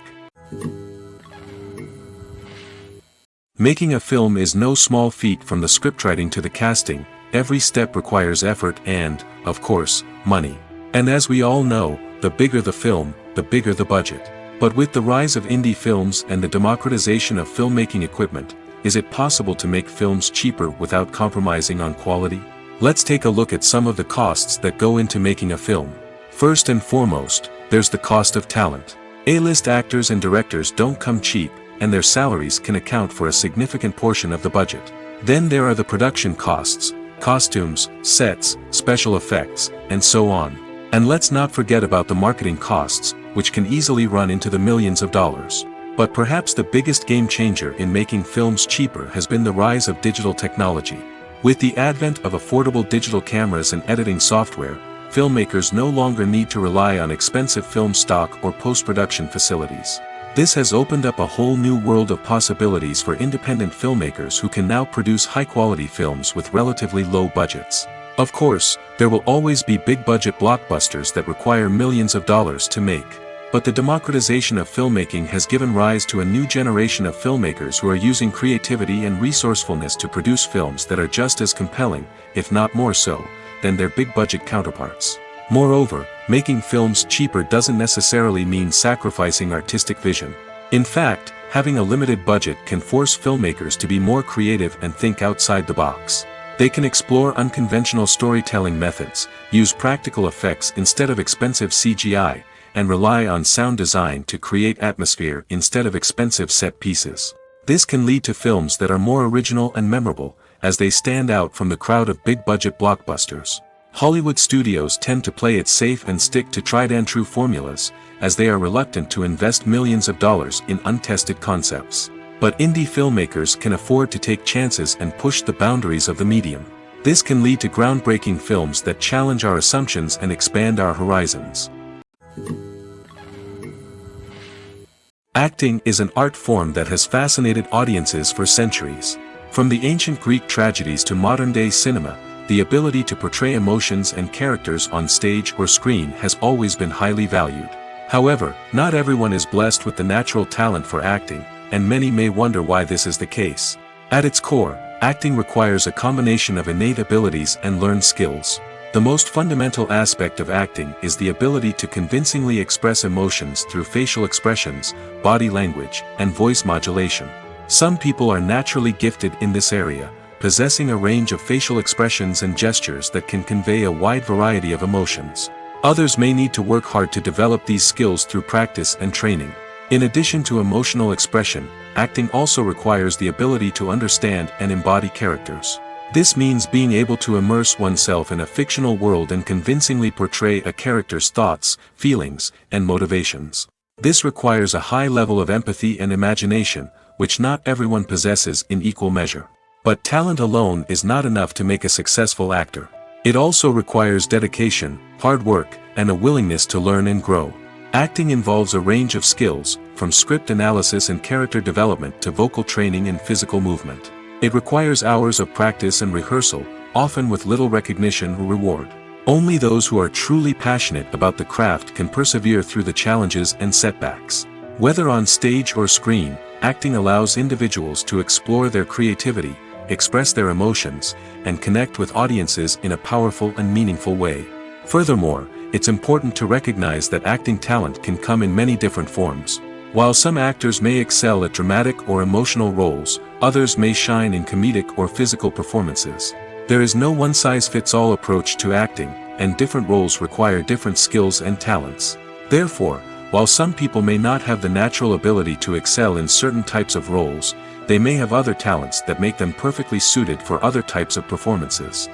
Making a film is no small feat. From the scriptwriting to the casting, every step requires effort and, of course, money. And as we all know, the bigger the film, the bigger the budget. But with the rise of indie films and the democratization of filmmaking equipment, is it possible to make films cheaper without compromising on quality? Let's take a look at some of the costs that go into making a film. First and foremost, there's the cost of talent. A-list actors and directors don't come cheap, and their salaries can account for a significant portion of the budget. Then there are the production costs, costumes, sets, special effects, and so on. And let's not forget about the marketing costs, which can easily run into the millions of dollars. But perhaps the biggest game changer in making films cheaper has been the rise of digital technology. With the advent of affordable digital cameras and editing software, filmmakers no longer need to rely on expensive film stock or post-production facilities. This has opened up a whole new world of possibilities for independent filmmakers who can now produce high-quality films with relatively low budgets. Of course, there will always be big-budget blockbusters that require millions of dollars to make. But the democratization of filmmaking has given rise to a new generation of filmmakers who are using creativity and resourcefulness to produce films that are just as compelling, if not more so, than their big-budget counterparts. Moreover, making films cheaper doesn't necessarily mean sacrificing artistic vision. In fact, having a limited budget can force filmmakers to be more creative and think outside the box. They can explore unconventional storytelling methods, use practical effects instead of expensive CGI, and rely on sound design to create atmosphere instead of expensive set pieces. This can lead to films that are more original and memorable, as they stand out from the crowd of big-budget blockbusters. Hollywood studios tend to play it safe and stick to tried-and-true formulas, as they are reluctant to invest millions of dollars in untested concepts. But indie filmmakers can afford to take chances and push the boundaries of the medium. This can lead to groundbreaking films that challenge our assumptions and expand our horizons. Acting is an art form that has fascinated audiences for centuries. From the ancient Greek tragedies to modern-day cinema, the ability to portray emotions and characters on stage or screen has always been highly valued. However, not everyone is blessed with the natural talent for acting, and many may wonder why this is the case. At its core, acting requires a combination of innate abilities and learned skills. The most fundamental aspect of acting is the ability to convincingly express emotions through facial expressions, body language, and voice modulation. Some people are naturally gifted in this area, possessing a range of facial expressions and gestures that can convey a wide variety of emotions. Others may need to work hard to develop these skills through practice and training. In addition to emotional expression, acting also requires the ability to understand and embody characters. This means being able to immerse oneself in a fictional world and convincingly portray a character's thoughts, feelings, and motivations. This requires a high level of empathy and imagination, which not everyone possesses in equal measure. But talent alone is not enough to make a successful actor. It also requires dedication, hard work, and a willingness to learn and grow. Acting involves a range of skills, from script analysis and character development to vocal training and physical movement. It requires hours of practice and rehearsal, often with little recognition or reward. Only those who are truly passionate about the craft can persevere through the challenges and setbacks. Whether on stage or screen, acting allows individuals to explore their creativity, express their emotions, and connect with audiences in a powerful and meaningful way. Furthermore, it's important to recognize that acting talent can come in many different forms. While some actors may excel at dramatic or emotional roles, others may shine in comedic or physical performances. There is no one-size-fits-all approach to acting, and different roles require different skills and talents. Therefore, while some people may not have the natural ability to excel in certain types of roles, they may have other talents that make them perfectly suited for other types of performances.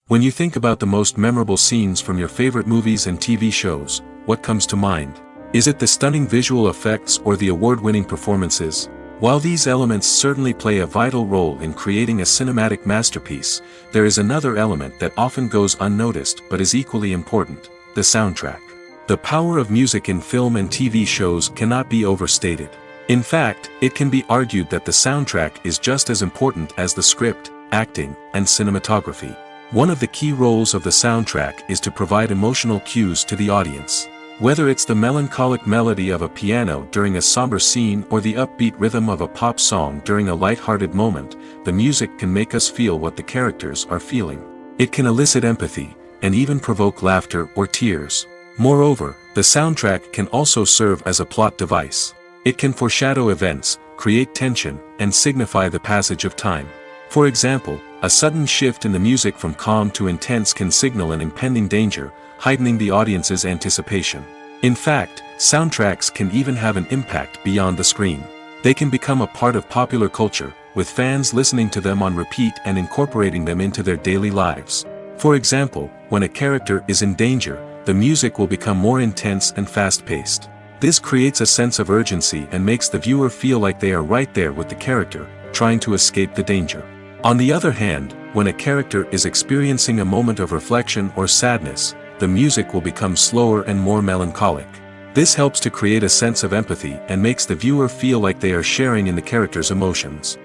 When you think about the most memorable scenes from your favorite movies and TV shows, what comes to mind? Is it the stunning visual effects or the award-winning performances? While these elements certainly play a vital role in creating a cinematic masterpiece, there is another element that often goes unnoticed but is equally important: the soundtrack. The power of music in film and TV shows cannot be overstated. In fact, it can be argued that the soundtrack is just as important as the script, acting, and cinematography. One of the key roles of the soundtrack is to provide emotional cues to the audience. Whether it's the melancholic melody of a piano during a somber scene or the upbeat rhythm of a pop song during a light-hearted moment, the music can make us feel what the characters are feeling. It can elicit empathy, and even provoke laughter or tears. Moreover, the soundtrack can also serve as a plot device. It can foreshadow events, create tension, and signify the passage of time. For example, a sudden shift in the music from calm to intense can signal an impending danger, heightening the audience's anticipation. In fact, soundtracks can even have an impact beyond the screen. They can become a part of popular culture, with fans listening to them on repeat and incorporating them into their daily lives. For example, when a character is in danger, the music will become more intense and fast-paced. This creates a sense of urgency and makes the viewer feel like they are right there with the character, trying to escape the danger. On the other hand, when a character is experiencing a moment of reflection or sadness, the music will become slower and more melancholic. This helps to create a sense of empathy and makes the viewer feel like they are sharing in the character's emotions.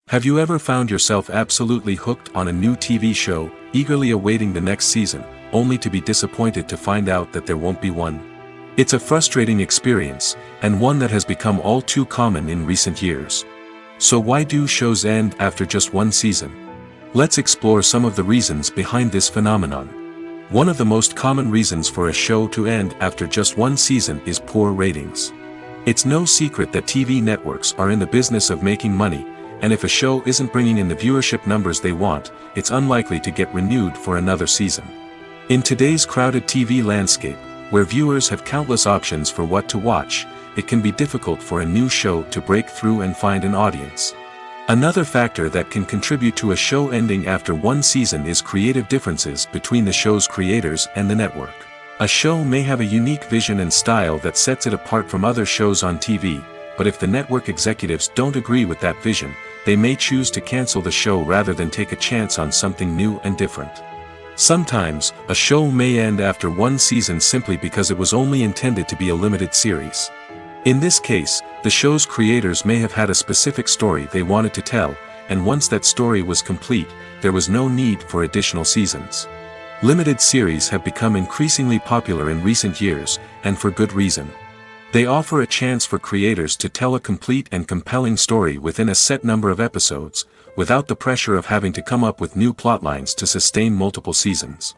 Have you ever found yourself absolutely hooked on a new TV show, eagerly awaiting the next season, only to be disappointed to find out that there won't be one? It's a frustrating experience, and one that has become all too common in recent years. So why do shows end after just one season? Let's explore some of the reasons behind this phenomenon. One of the most common reasons for a show to end after just one season is poor ratings. It's no secret that TV networks are in the business of making money, and if a show isn't bringing in the viewership numbers they want, it's unlikely to get renewed for another season. In today's crowded TV landscape, where viewers have countless options for what to watch, it can be difficult for a new show to break through and find an audience. Another factor that can contribute to a show ending after one season is creative differences between the show's creators and the network. A show may have a unique vision and style that sets it apart from other shows on TV, but if the network executives don't agree with that vision, they may choose to cancel the show rather than take a chance on something new and different. Sometimes, a show may end after one season simply because it was only intended to be a limited series. In this case, the show's creators may have had a specific story they wanted to tell, and once that story was complete, there was no need for additional seasons. Limited series have become increasingly popular in recent years, and for good reason. They offer a chance for creators to tell a complete and compelling story within a set number of episodes, without the pressure of having to come up with new plotlines to sustain multiple seasons.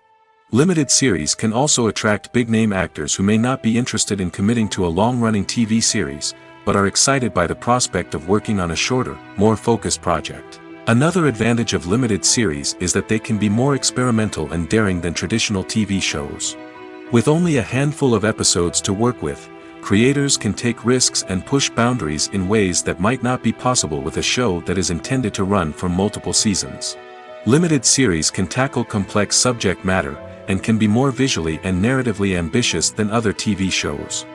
Limited series can also attract big-name actors who may not be interested in committing to a long-running TV series, but are excited by the prospect of working on a shorter, more focused project. Another advantage of limited series is that they can be more experimental and daring than traditional TV shows. With only a handful of episodes to work with, creators can take risks and push boundaries in ways that might not be possible with a show that is intended to run for multiple seasons. Limited series can tackle complex subject matter, and can be more visually and narratively ambitious than other TV shows.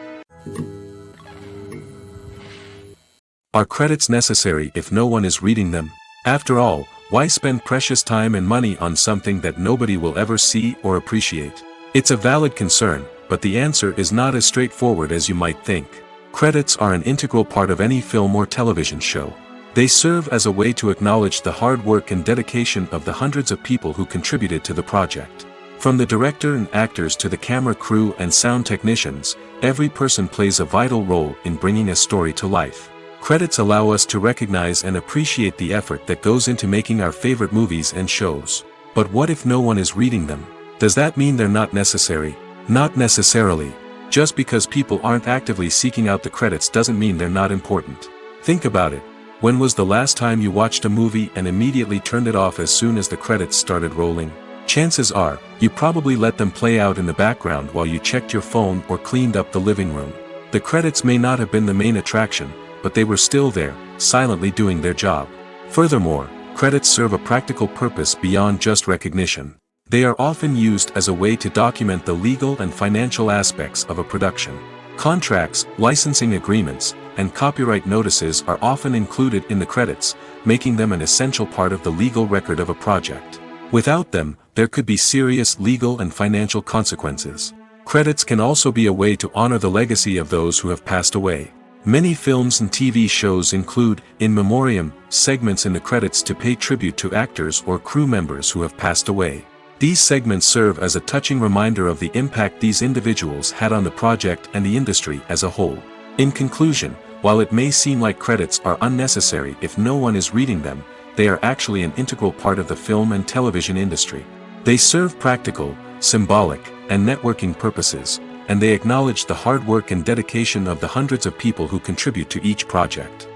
Are credits necessary if no one is reading them? After all, why spend precious time and money on something that nobody will ever see or appreciate? It's a valid concern, but the answer is not as straightforward as you might think. Credits are an integral part of any film or television show. They serve as a way to acknowledge the hard work and dedication of the hundreds of people who contributed to the project. From the director and actors to the camera crew and sound technicians, every person plays a vital role in bringing a story to life. Credits allow us to recognize and appreciate the effort that goes into making our favorite movies and shows. But what if no one is reading them? Does that mean they're not necessary? Not necessarily. Just because people aren't actively seeking out the credits doesn't mean they're not important. Think about it. When was the last time you watched a movie and immediately turned it off as soon as the credits started rolling? Chances are, you probably let them play out in the background while you checked your phone or cleaned up the living room. The credits may not have been the main attraction, but they were still there, silently doing their job. Furthermore, credits serve a practical purpose beyond just recognition. They are often used as a way to document the legal and financial aspects of a production. Contracts, licensing agreements, and copyright notices are often included in the credits, making them an essential part of the legal record of a project. Without them, there could be serious legal and financial consequences. Credits can also be a way to honor the legacy of those who have passed away. Many films and TV shows include, in memoriam, segments in the credits to pay tribute to actors or crew members who have passed away. These segments serve as a touching reminder of the impact these individuals had on the project and the industry as a whole. In conclusion, while it may seem like credits are unnecessary if no one is reading them, they are actually an integral part of the film and television industry. They serve practical, symbolic, and networking purposes, and they acknowledge the hard work and dedication of the hundreds of people who contribute to each project.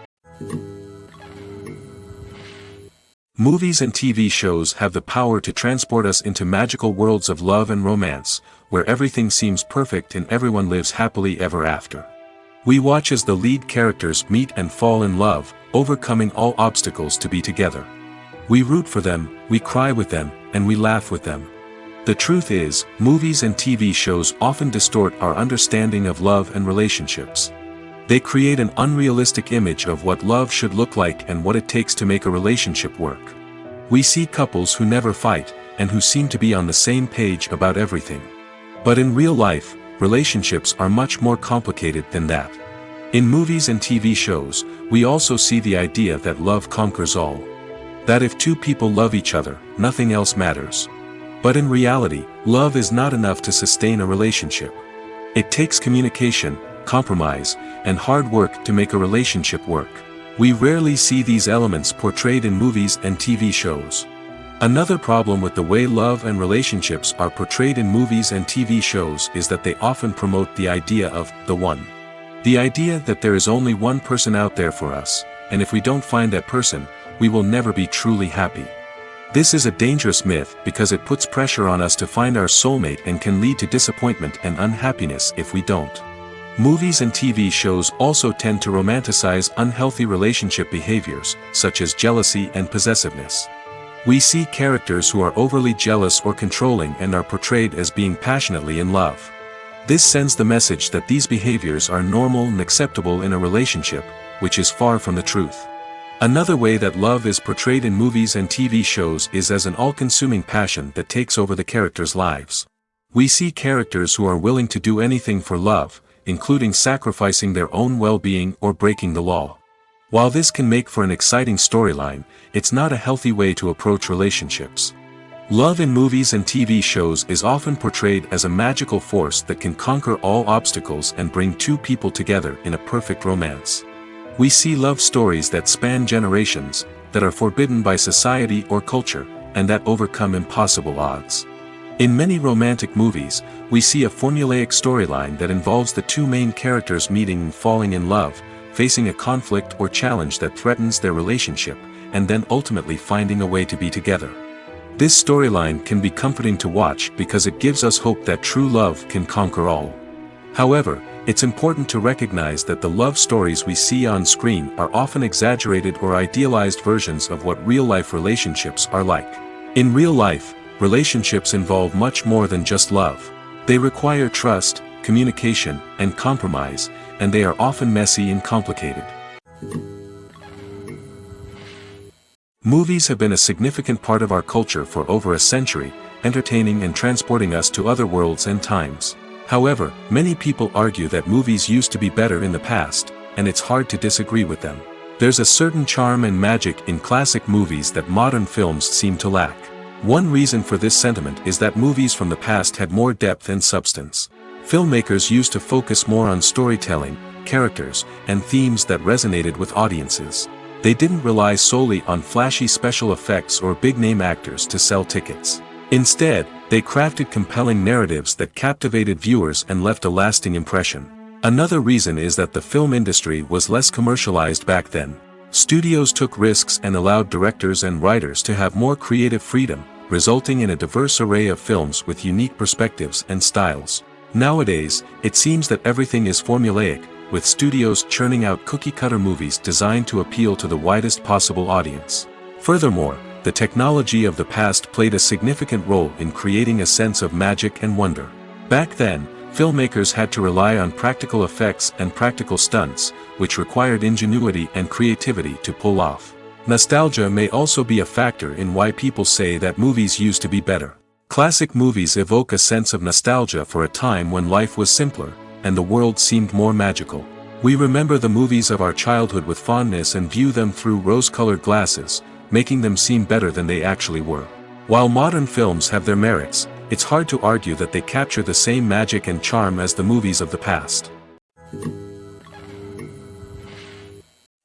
Movies and TV shows have the power to transport us into magical worlds of love and romance, where everything seems perfect and everyone lives happily ever after. We watch as the lead characters meet and fall in love, overcoming all obstacles to be together. We root for them, we cry with them, and we laugh with them. The truth is, movies and TV shows often distort our understanding of love and relationships. They create an unrealistic image of what love should look like and what it takes to make a relationship work. We see couples who never fight, and who seem to be on the same page about everything. But in real life, relationships are much more complicated than that. In movies and TV shows, we also see the idea that love conquers all. That if two people love each other, nothing else matters. But in reality, love is not enough to sustain a relationship. It takes communication, compromise, and hard work to make a relationship work. We rarely see these elements portrayed in movies and TV shows. Another problem with the way love and relationships are portrayed in movies and TV shows is that they often promote the idea of the one. The idea that there is only one person out there for us, and if we don't find that person, we will never be truly happy. This is a dangerous myth because it puts pressure on us to find our soulmate and can lead to disappointment and unhappiness if we don't. Movies and TV shows also tend to romanticize unhealthy relationship behaviors, such as jealousy and possessiveness. We see characters who are overly jealous or controlling and are portrayed as being passionately in love. This sends the message that these behaviors are normal and acceptable in a relationship, which is far from the truth. Another way that love is portrayed in movies and TV shows is as an all-consuming passion that takes over the characters' lives. We see characters who are willing to do anything for love, including sacrificing their own well-being or breaking the law. While this can make for an exciting storyline, it's not a healthy way to approach relationships. Love in movies and TV shows is often portrayed as a magical force that can conquer all obstacles and bring two people together in a perfect romance. We see love stories that span generations, that are forbidden by society or culture, and that overcome impossible odds. In many romantic movies, we see a formulaic storyline that involves the two main characters meeting and falling in love, facing a conflict or challenge that threatens their relationship, and then ultimately finding a way to be together. This storyline can be comforting to watch because it gives us hope that true love can conquer all. However, it's important to recognize that the love stories we see on screen are often exaggerated or idealized versions of what real-life relationships are like. In real life, relationships involve much more than just love. They require trust, communication, and compromise, and they are often messy and complicated. Movies have been a significant part of our culture for over a century, entertaining and transporting us to other worlds and times. However, many people argue that movies used to be better in the past, and it's hard to disagree with them. There's a certain charm and magic in classic movies that modern films seem to lack. One reason for this sentiment is that movies from the past had more depth and substance. Filmmakers used to focus more on storytelling, characters, and themes that resonated with audiences. They didn't rely solely on flashy special effects or big-name actors to sell tickets. Instead, they crafted compelling narratives that captivated viewers and left a lasting impression. Another reason is that the film industry was less commercialized back then. Studios took risks and allowed directors and writers to have more creative freedom, resulting in a diverse array of films with unique perspectives and styles. Nowadays, it seems that everything is formulaic, with studios churning out cookie-cutter movies designed to appeal to the widest possible audience. Furthermore, the technology of the past played a significant role in creating a sense of magic and wonder. Back then, filmmakers had to rely on practical effects and practical stunts, which required ingenuity and creativity to pull off. Nostalgia may also be a factor in why people say that movies used to be better. Classic movies evoke a sense of nostalgia for a time when life was simpler, and the world seemed more magical. We remember the movies of our childhood with fondness and view them through rose-colored glasses, making them seem better than they actually were. While modern films have their merits, it's hard to argue that they capture the same magic and charm as the movies of the past.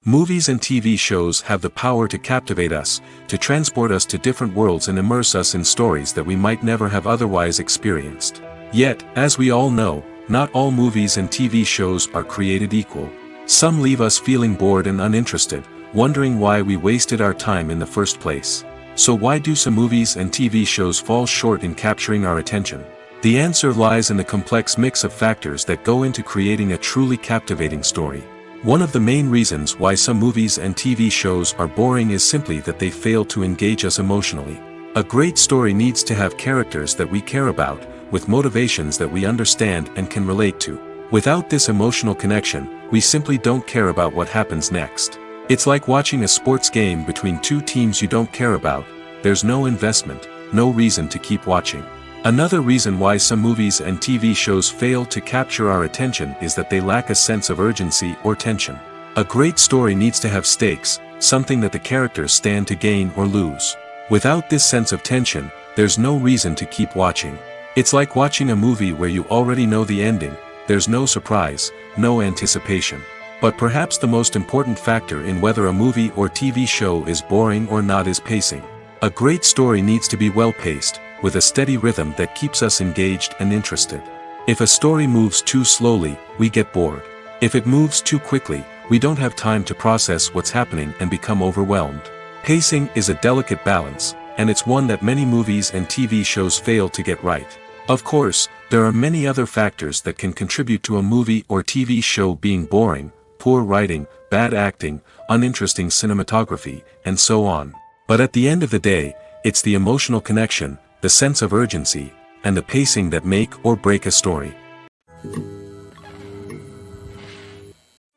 Movies and TV shows have the power to captivate us, to transport us to different worlds and immerse us in stories that we might never have otherwise experienced. Yet, as we all know, not all movies and TV shows are created equal. Some leave us feeling bored and uninterested, wondering why we wasted our time in the first place. So why do some movies and TV shows fall short in capturing our attention? The answer lies in the complex mix of factors that go into creating a truly captivating story. One of the main reasons why some movies and TV shows are boring is simply that they fail to engage us emotionally. A great story needs to have characters that we care about, with motivations that we understand and can relate to. Without this emotional connection, we simply don't care about what happens next. It's like watching a sports game between two teams you don't care about. There's no investment, no reason to keep watching. Another reason why some movies and TV shows fail to capture our attention is that they lack a sense of urgency or tension. A great story needs to have stakes, something that the characters stand to gain or lose. Without this sense of tension, there's no reason to keep watching. It's like watching a movie where you already know the ending. There's no surprise, no anticipation. But perhaps the most important factor in whether a movie or TV show is boring or not is pacing. A great story needs to be well-paced, with a steady rhythm that keeps us engaged and interested. If a story moves too slowly, we get bored. If it moves too quickly, we don't have time to process what's happening and become overwhelmed. Pacing is a delicate balance, and it's one that many movies and TV shows fail to get right. Of course, there are many other factors that can contribute to a movie or TV show being boring: poor writing, bad acting, uninteresting cinematography, and so on. But at the end of the day, it's the emotional connection, the sense of urgency, and the pacing that make or break a story.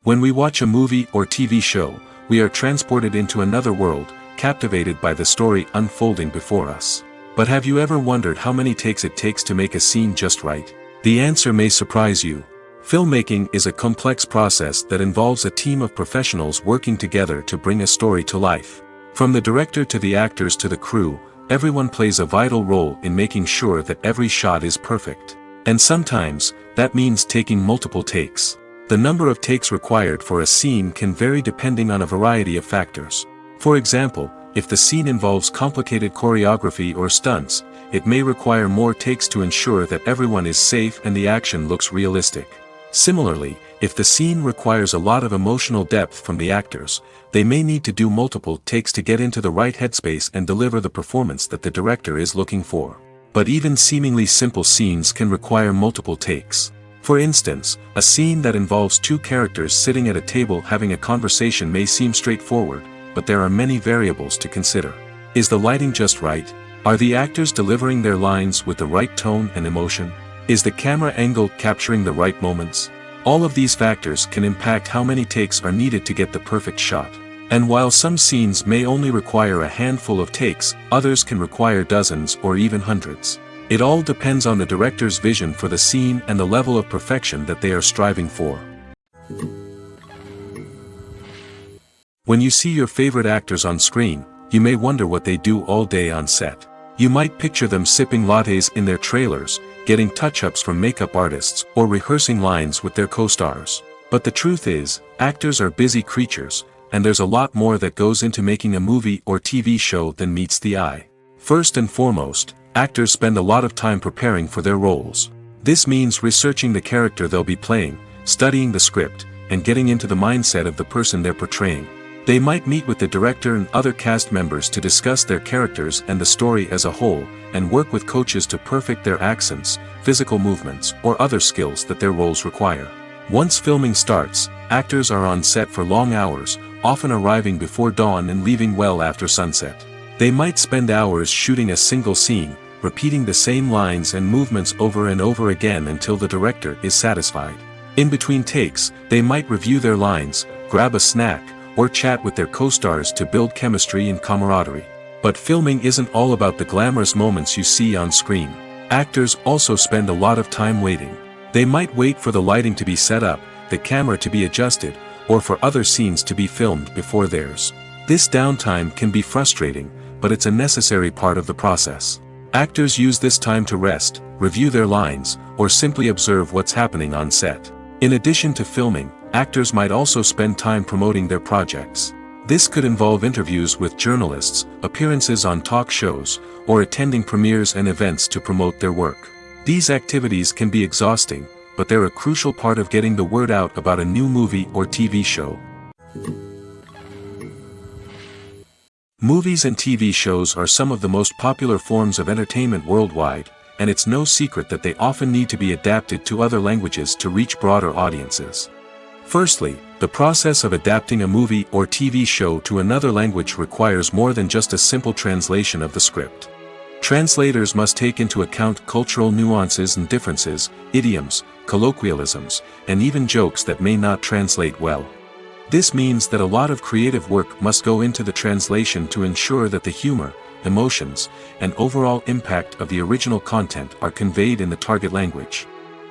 When we watch a movie or TV show, we are transported into another world, captivated by the story unfolding before us. But have you ever wondered how many takes it takes to make a scene just right? The answer may surprise you. Filmmaking is a complex process that involves a team of professionals working together to bring a story to life. From the director to the actors to the crew, everyone plays a vital role in making sure that every shot is perfect. And sometimes, that means taking multiple takes. The number of takes required for a scene can vary depending on a variety of factors. For example, if the scene involves complicated choreography or stunts, it may require more takes to ensure that everyone is safe and the action looks realistic. Similarly, if the scene requires a lot of emotional depth from the actors, they may need to do multiple takes to get into the right headspace and deliver the performance that the director is looking for. But even seemingly simple scenes can require multiple takes. For instance, a scene that involves two characters sitting at a table having a conversation may seem straightforward, but there are many variables to consider. Is the lighting just right? Are the actors delivering their lines with the right tone and emotion? Is the camera angle capturing the right moments? All of these factors can impact how many takes are needed to get the perfect shot. And while some scenes may only require a handful of takes, others can require dozens or even hundreds. It all depends on the director's vision for the scene and the level of perfection that they are striving for. When you see your favorite actors on screen, you may wonder what they do all day on set. You might picture them sipping lattes in their trailers, getting touch-ups from makeup artists, or rehearsing lines with their co-stars. But the truth is, actors are busy creatures, and there's a lot more that goes into making a movie or TV show than meets the eye. First and foremost, actors spend a lot of time preparing for their roles. This means researching the character they'll be playing, studying the script, and getting into the mindset of the person they're portraying. They might meet with the director and other cast members to discuss their characters and the story as a whole, and work with coaches to perfect their accents, physical movements, or other skills that their roles require. Once filming starts, actors are on set for long hours, often arriving before dawn and leaving well after sunset. They might spend hours shooting a single scene, repeating the same lines and movements over and over again until the director is satisfied. In between takes, they might review their lines, grab a snack, or chat with their co-stars to build chemistry and camaraderie. But filming isn't all about the glamorous moments you see on screen. Actors also spend a lot of time waiting. They might wait for the lighting to be set up, the camera to be adjusted, or for other scenes to be filmed before theirs. This downtime can be frustrating, but it's a necessary part of the process. Actors use this time to rest, review their lines, or simply observe what's happening on set. In addition to filming, actors might also spend time promoting their projects. This could involve interviews with journalists, appearances on talk shows, or attending premieres and events to promote their work. These activities can be exhausting, but they're a crucial part of getting the word out about a new movie or TV show. Movies and TV shows are some of the most popular forms of entertainment worldwide, and it's no secret that they often need to be adapted to other languages to reach broader audiences. Firstly, the process of adapting a movie or TV show to another language requires more than just a simple translation of the script. Translators must take into account cultural nuances and differences, idioms, colloquialisms, and even jokes that may not translate well. This means that a lot of creative work must go into the translation to ensure that the humor, emotions, and overall impact of the original content are conveyed in the target language.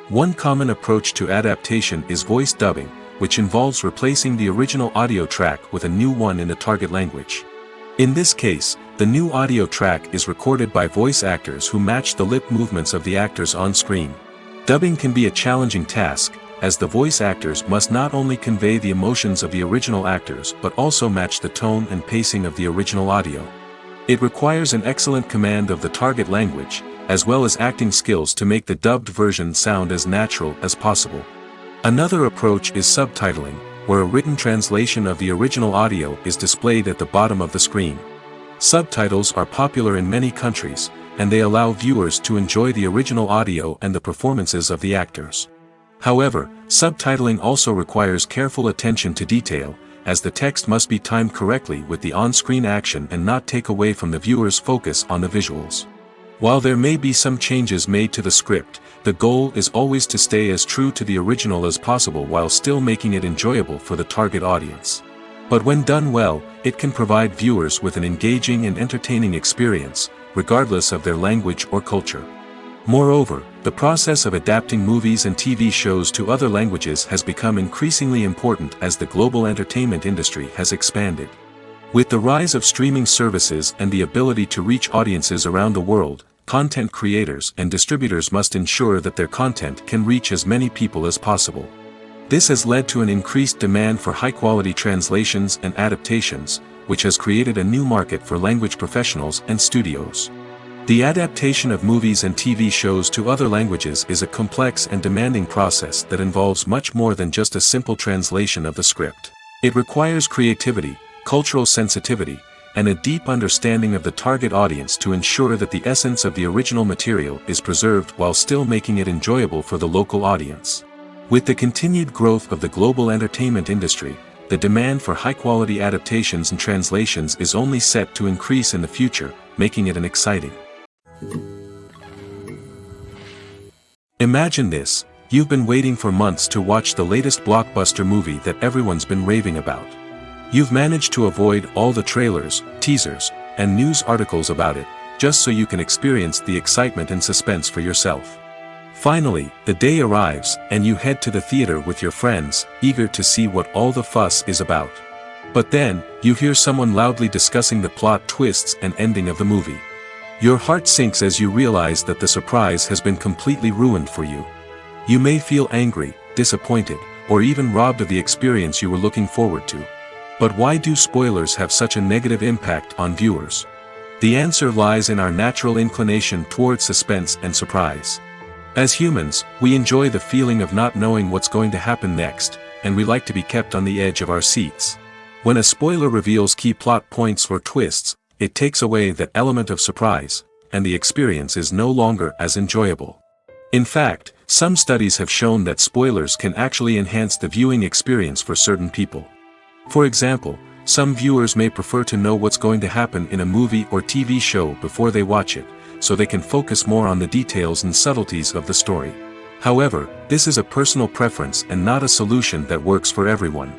One common approach to adaptation is voice dubbing, which involves replacing the original audio track with a new one in the target language. In this case, the new audio track is recorded by voice actors who match the lip movements of the actors on screen. Dubbing can be a challenging task, as the voice actors must not only convey the emotions of the original actors but also match the tone and pacing of the original audio. It requires an excellent command of the target language, as well as acting skills to make the dubbed version sound as natural as possible. Another approach is subtitling, where a written translation of the original audio is displayed at the bottom of the screen. Subtitles are popular in many countries, and they allow viewers to enjoy the original audio and the performances of the actors. However, subtitling also requires careful attention to detail, as the text must be timed correctly with the on-screen action and not take away from the viewer's focus on the visuals. While there may be some changes made to the script, the goal is always to stay as true to the original as possible while still making it enjoyable for the target audience. But when done well, it can provide viewers with an engaging and entertaining experience, regardless of their language or culture. Moreover, the process of adapting movies and TV shows to other languages has become increasingly important as the global entertainment industry has expanded. With the rise of streaming services and the ability to reach audiences around the world, content creators and distributors must ensure that their content can reach as many people as possible. This has led to an increased demand for high-quality translations and adaptations, which has created a new market for language professionals and studios. The adaptation of movies and TV shows to other languages is a complex and demanding process that involves much more than just a simple translation of the script. It requires creativity, cultural sensitivity, and a deep understanding of the target audience to ensure that the essence of the original material is preserved while still making it enjoyable for the local audience. With the continued growth of the global entertainment industry, the demand for high-quality adaptations and translations is only set to increase in the future, making it an exciting. Imagine this: you've been waiting for months to watch the latest blockbuster movie that everyone's been raving about. You've managed to avoid all the trailers, teasers, and news articles about it, just so you can experience the excitement and suspense for yourself. Finally, the day arrives, and you head to the theater with your friends, eager to see what all the fuss is about. But then, you hear someone loudly discussing the plot twists and ending of the movie. Your heart sinks as you realize that the surprise has been completely ruined for you. You may feel angry, disappointed, or even robbed of the experience you were looking forward to. But why do spoilers have such a negative impact on viewers? The answer lies in our natural inclination toward suspense and surprise. As humans, we enjoy the feeling of not knowing what's going to happen next, and we like to be kept on the edge of our seats. When a spoiler reveals key plot points or twists, it takes away that element of surprise, and the experience is no longer as enjoyable. In fact, some studies have shown that spoilers can actually enhance the viewing experience for certain people. For example, some viewers may prefer to know what's going to happen in a movie or TV show before they watch it, so they can focus more on the details and subtleties of the story. However, this is a personal preference and not a solution that works for everyone.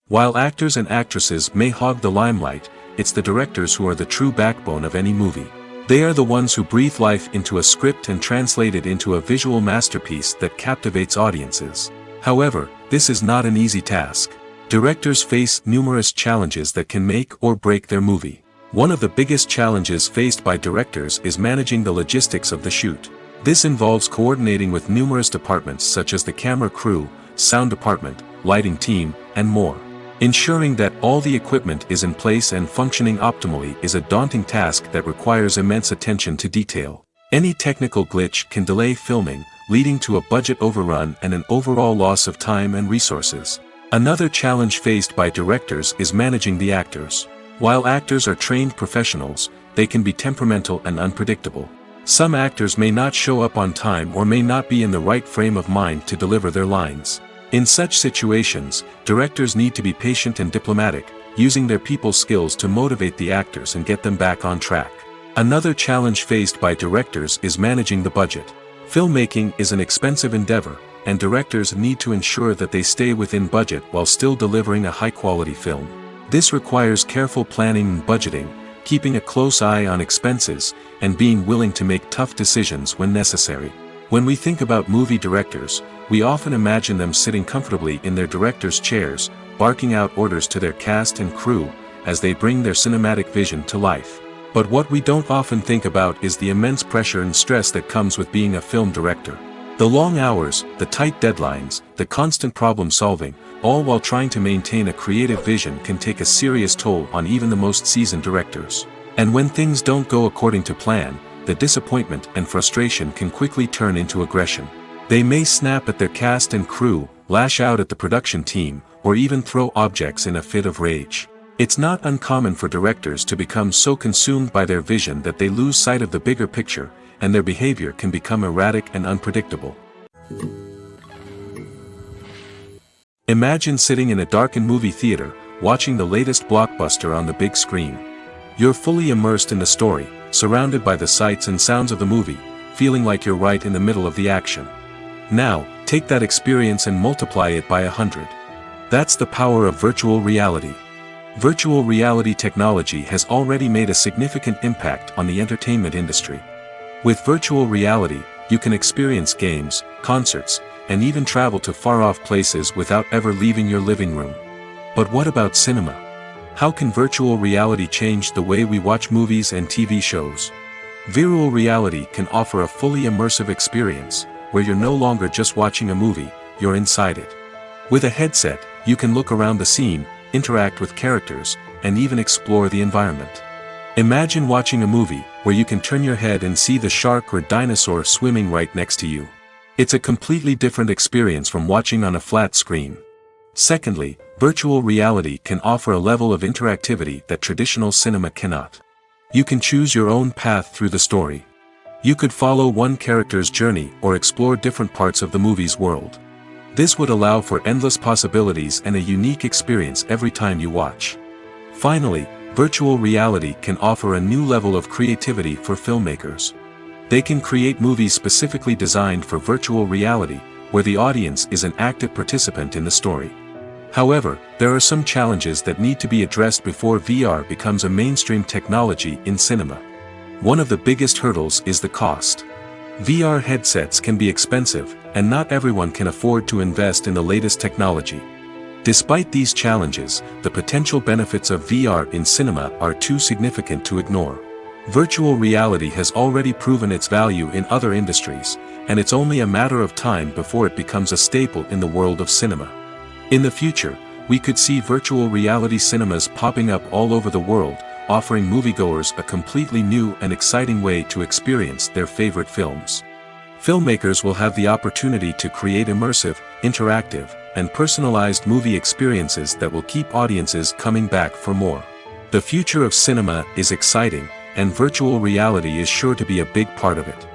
While actors and actresses may hog the limelight, it's the directors who are the true backbone of any movie. They are the ones who breathe life into a script and translate it into a visual masterpiece that captivates audiences. However, this is not an easy task. Directors face numerous challenges that can make or break their movie. One of the biggest challenges faced by directors is managing the logistics of the shoot. This involves coordinating with numerous departments such as the camera crew, sound department, lighting team, and more. Ensuring that all the equipment is in place and functioning optimally is a daunting task that requires immense attention to detail. Any technical glitch can delay filming, leading to a budget overrun and an overall loss of time and resources. Another challenge faced by directors is managing the actors. While actors are trained professionals, they can be temperamental and unpredictable. Some actors may not show up on time or may not be in the right frame of mind to deliver their lines. In such situations, directors need to be patient and diplomatic, using their people skills to motivate the actors and get them back on track. Another challenge faced by directors is managing the budget. Filmmaking is an expensive endeavor, and directors need to ensure that they stay within budget while still delivering a high-quality film. This requires careful planning and budgeting, keeping a close eye on expenses, and being willing to make tough decisions when necessary. When we think about movie directors, we often imagine them sitting comfortably in their director's chairs, barking out orders to their cast and crew, as they bring their cinematic vision to life. But what we don't often think about is the immense pressure and stress that comes with being a film director. The long hours, the tight deadlines, the constant problem solving, all while trying to maintain a creative vision can take a serious toll on even the most seasoned directors. And when things don't go according to plan, the disappointment and frustration can quickly turn into aggression. They may snap at their cast and crew, lash out at the production team, or even throw objects in a fit of rage. It's not uncommon for directors to become so consumed by their vision that they lose sight of the bigger picture, and their behavior can become erratic and unpredictable. Imagine sitting in a darkened movie theater, watching the latest blockbuster on the big screen. You're fully immersed in the story, surrounded by the sights and sounds of the movie, feeling like you're right in the middle of the action. Now, take that experience and multiply it by 100. That's the power of virtual reality. Virtual reality technology has already made a significant impact on the entertainment industry. With virtual reality, you can experience games, concerts, and even travel to far-off places without ever leaving your living room. But what about cinema? How can virtual reality change the way we watch movies and TV shows? Virtual reality can offer a fully immersive experience, where you're no longer just watching a movie, you're inside it. With a headset, you can look around the scene, interact with characters, and even explore the environment. Imagine watching a movie, where you can turn your head and see the shark or dinosaur swimming right next to you. It's a completely different experience from watching on a flat screen. Secondly, virtual reality can offer a level of interactivity that traditional cinema cannot. You can choose your own path through the story. You could follow one character's journey or explore different parts of the movie's world. This would allow for endless possibilities and a unique experience every time you watch. Finally, virtual reality can offer a new level of creativity for filmmakers. They can create movies specifically designed for virtual reality, where the audience is an active participant in the story. However, there are some challenges that need to be addressed before VR becomes a mainstream technology in cinema. One of the biggest hurdles is the cost. VR headsets can be expensive, and not everyone can afford to invest in the latest technology. Despite these challenges, the potential benefits of VR in cinema are too significant to ignore. Virtual reality has already proven its value in other industries, and it's only a matter of time before it becomes a staple in the world of cinema. In the future, we could see virtual reality cinemas popping up all over the world, offering moviegoers a completely new and exciting way to experience their favorite films. Filmmakers will have the opportunity to create immersive, interactive, and personalized movie experiences that will keep audiences coming back for more. The future of cinema is exciting, and virtual reality is sure to be a big part of it.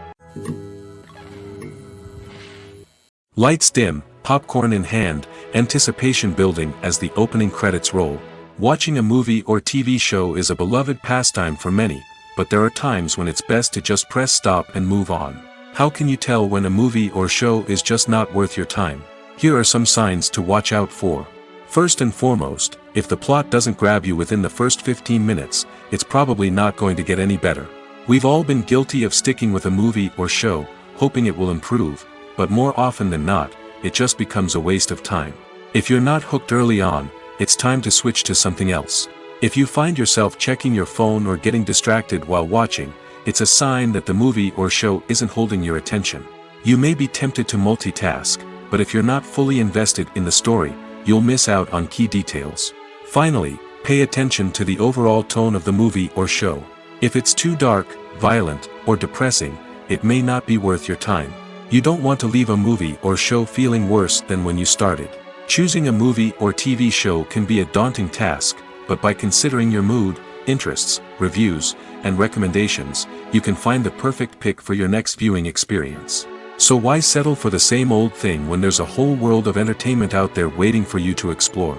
Lights dim, popcorn in hand, anticipation building as the opening credits roll. Watching a movie or TV show is a beloved pastime for many, but there are times when it's best to just press stop and move on. How can you tell when a movie or show is just not worth your time? Here are some signs to watch out for. First and foremost, if the plot doesn't grab you within the first 15 minutes, it's probably not going to get any better. We've all been guilty of sticking with a movie or show, hoping it will improve, but more often than not, it just becomes a waste of time. If you're not hooked early on, it's time to switch to something else. If you find yourself checking your phone or getting distracted while watching, it's a sign that the movie or show isn't holding your attention. You may be tempted to multitask, but if you're not fully invested in the story, you'll miss out on key details. Finally, pay attention to the overall tone of the movie or show. If it's too dark, violent, or depressing, it may not be worth your time. You don't want to leave a movie or show feeling worse than when you started. Choosing a movie or TV show can be a daunting task, but by considering your mood, interests, reviews, and recommendations, you can find the perfect pick for your next viewing experience. So why settle for the same old thing when there's a whole world of entertainment out there waiting for you to explore?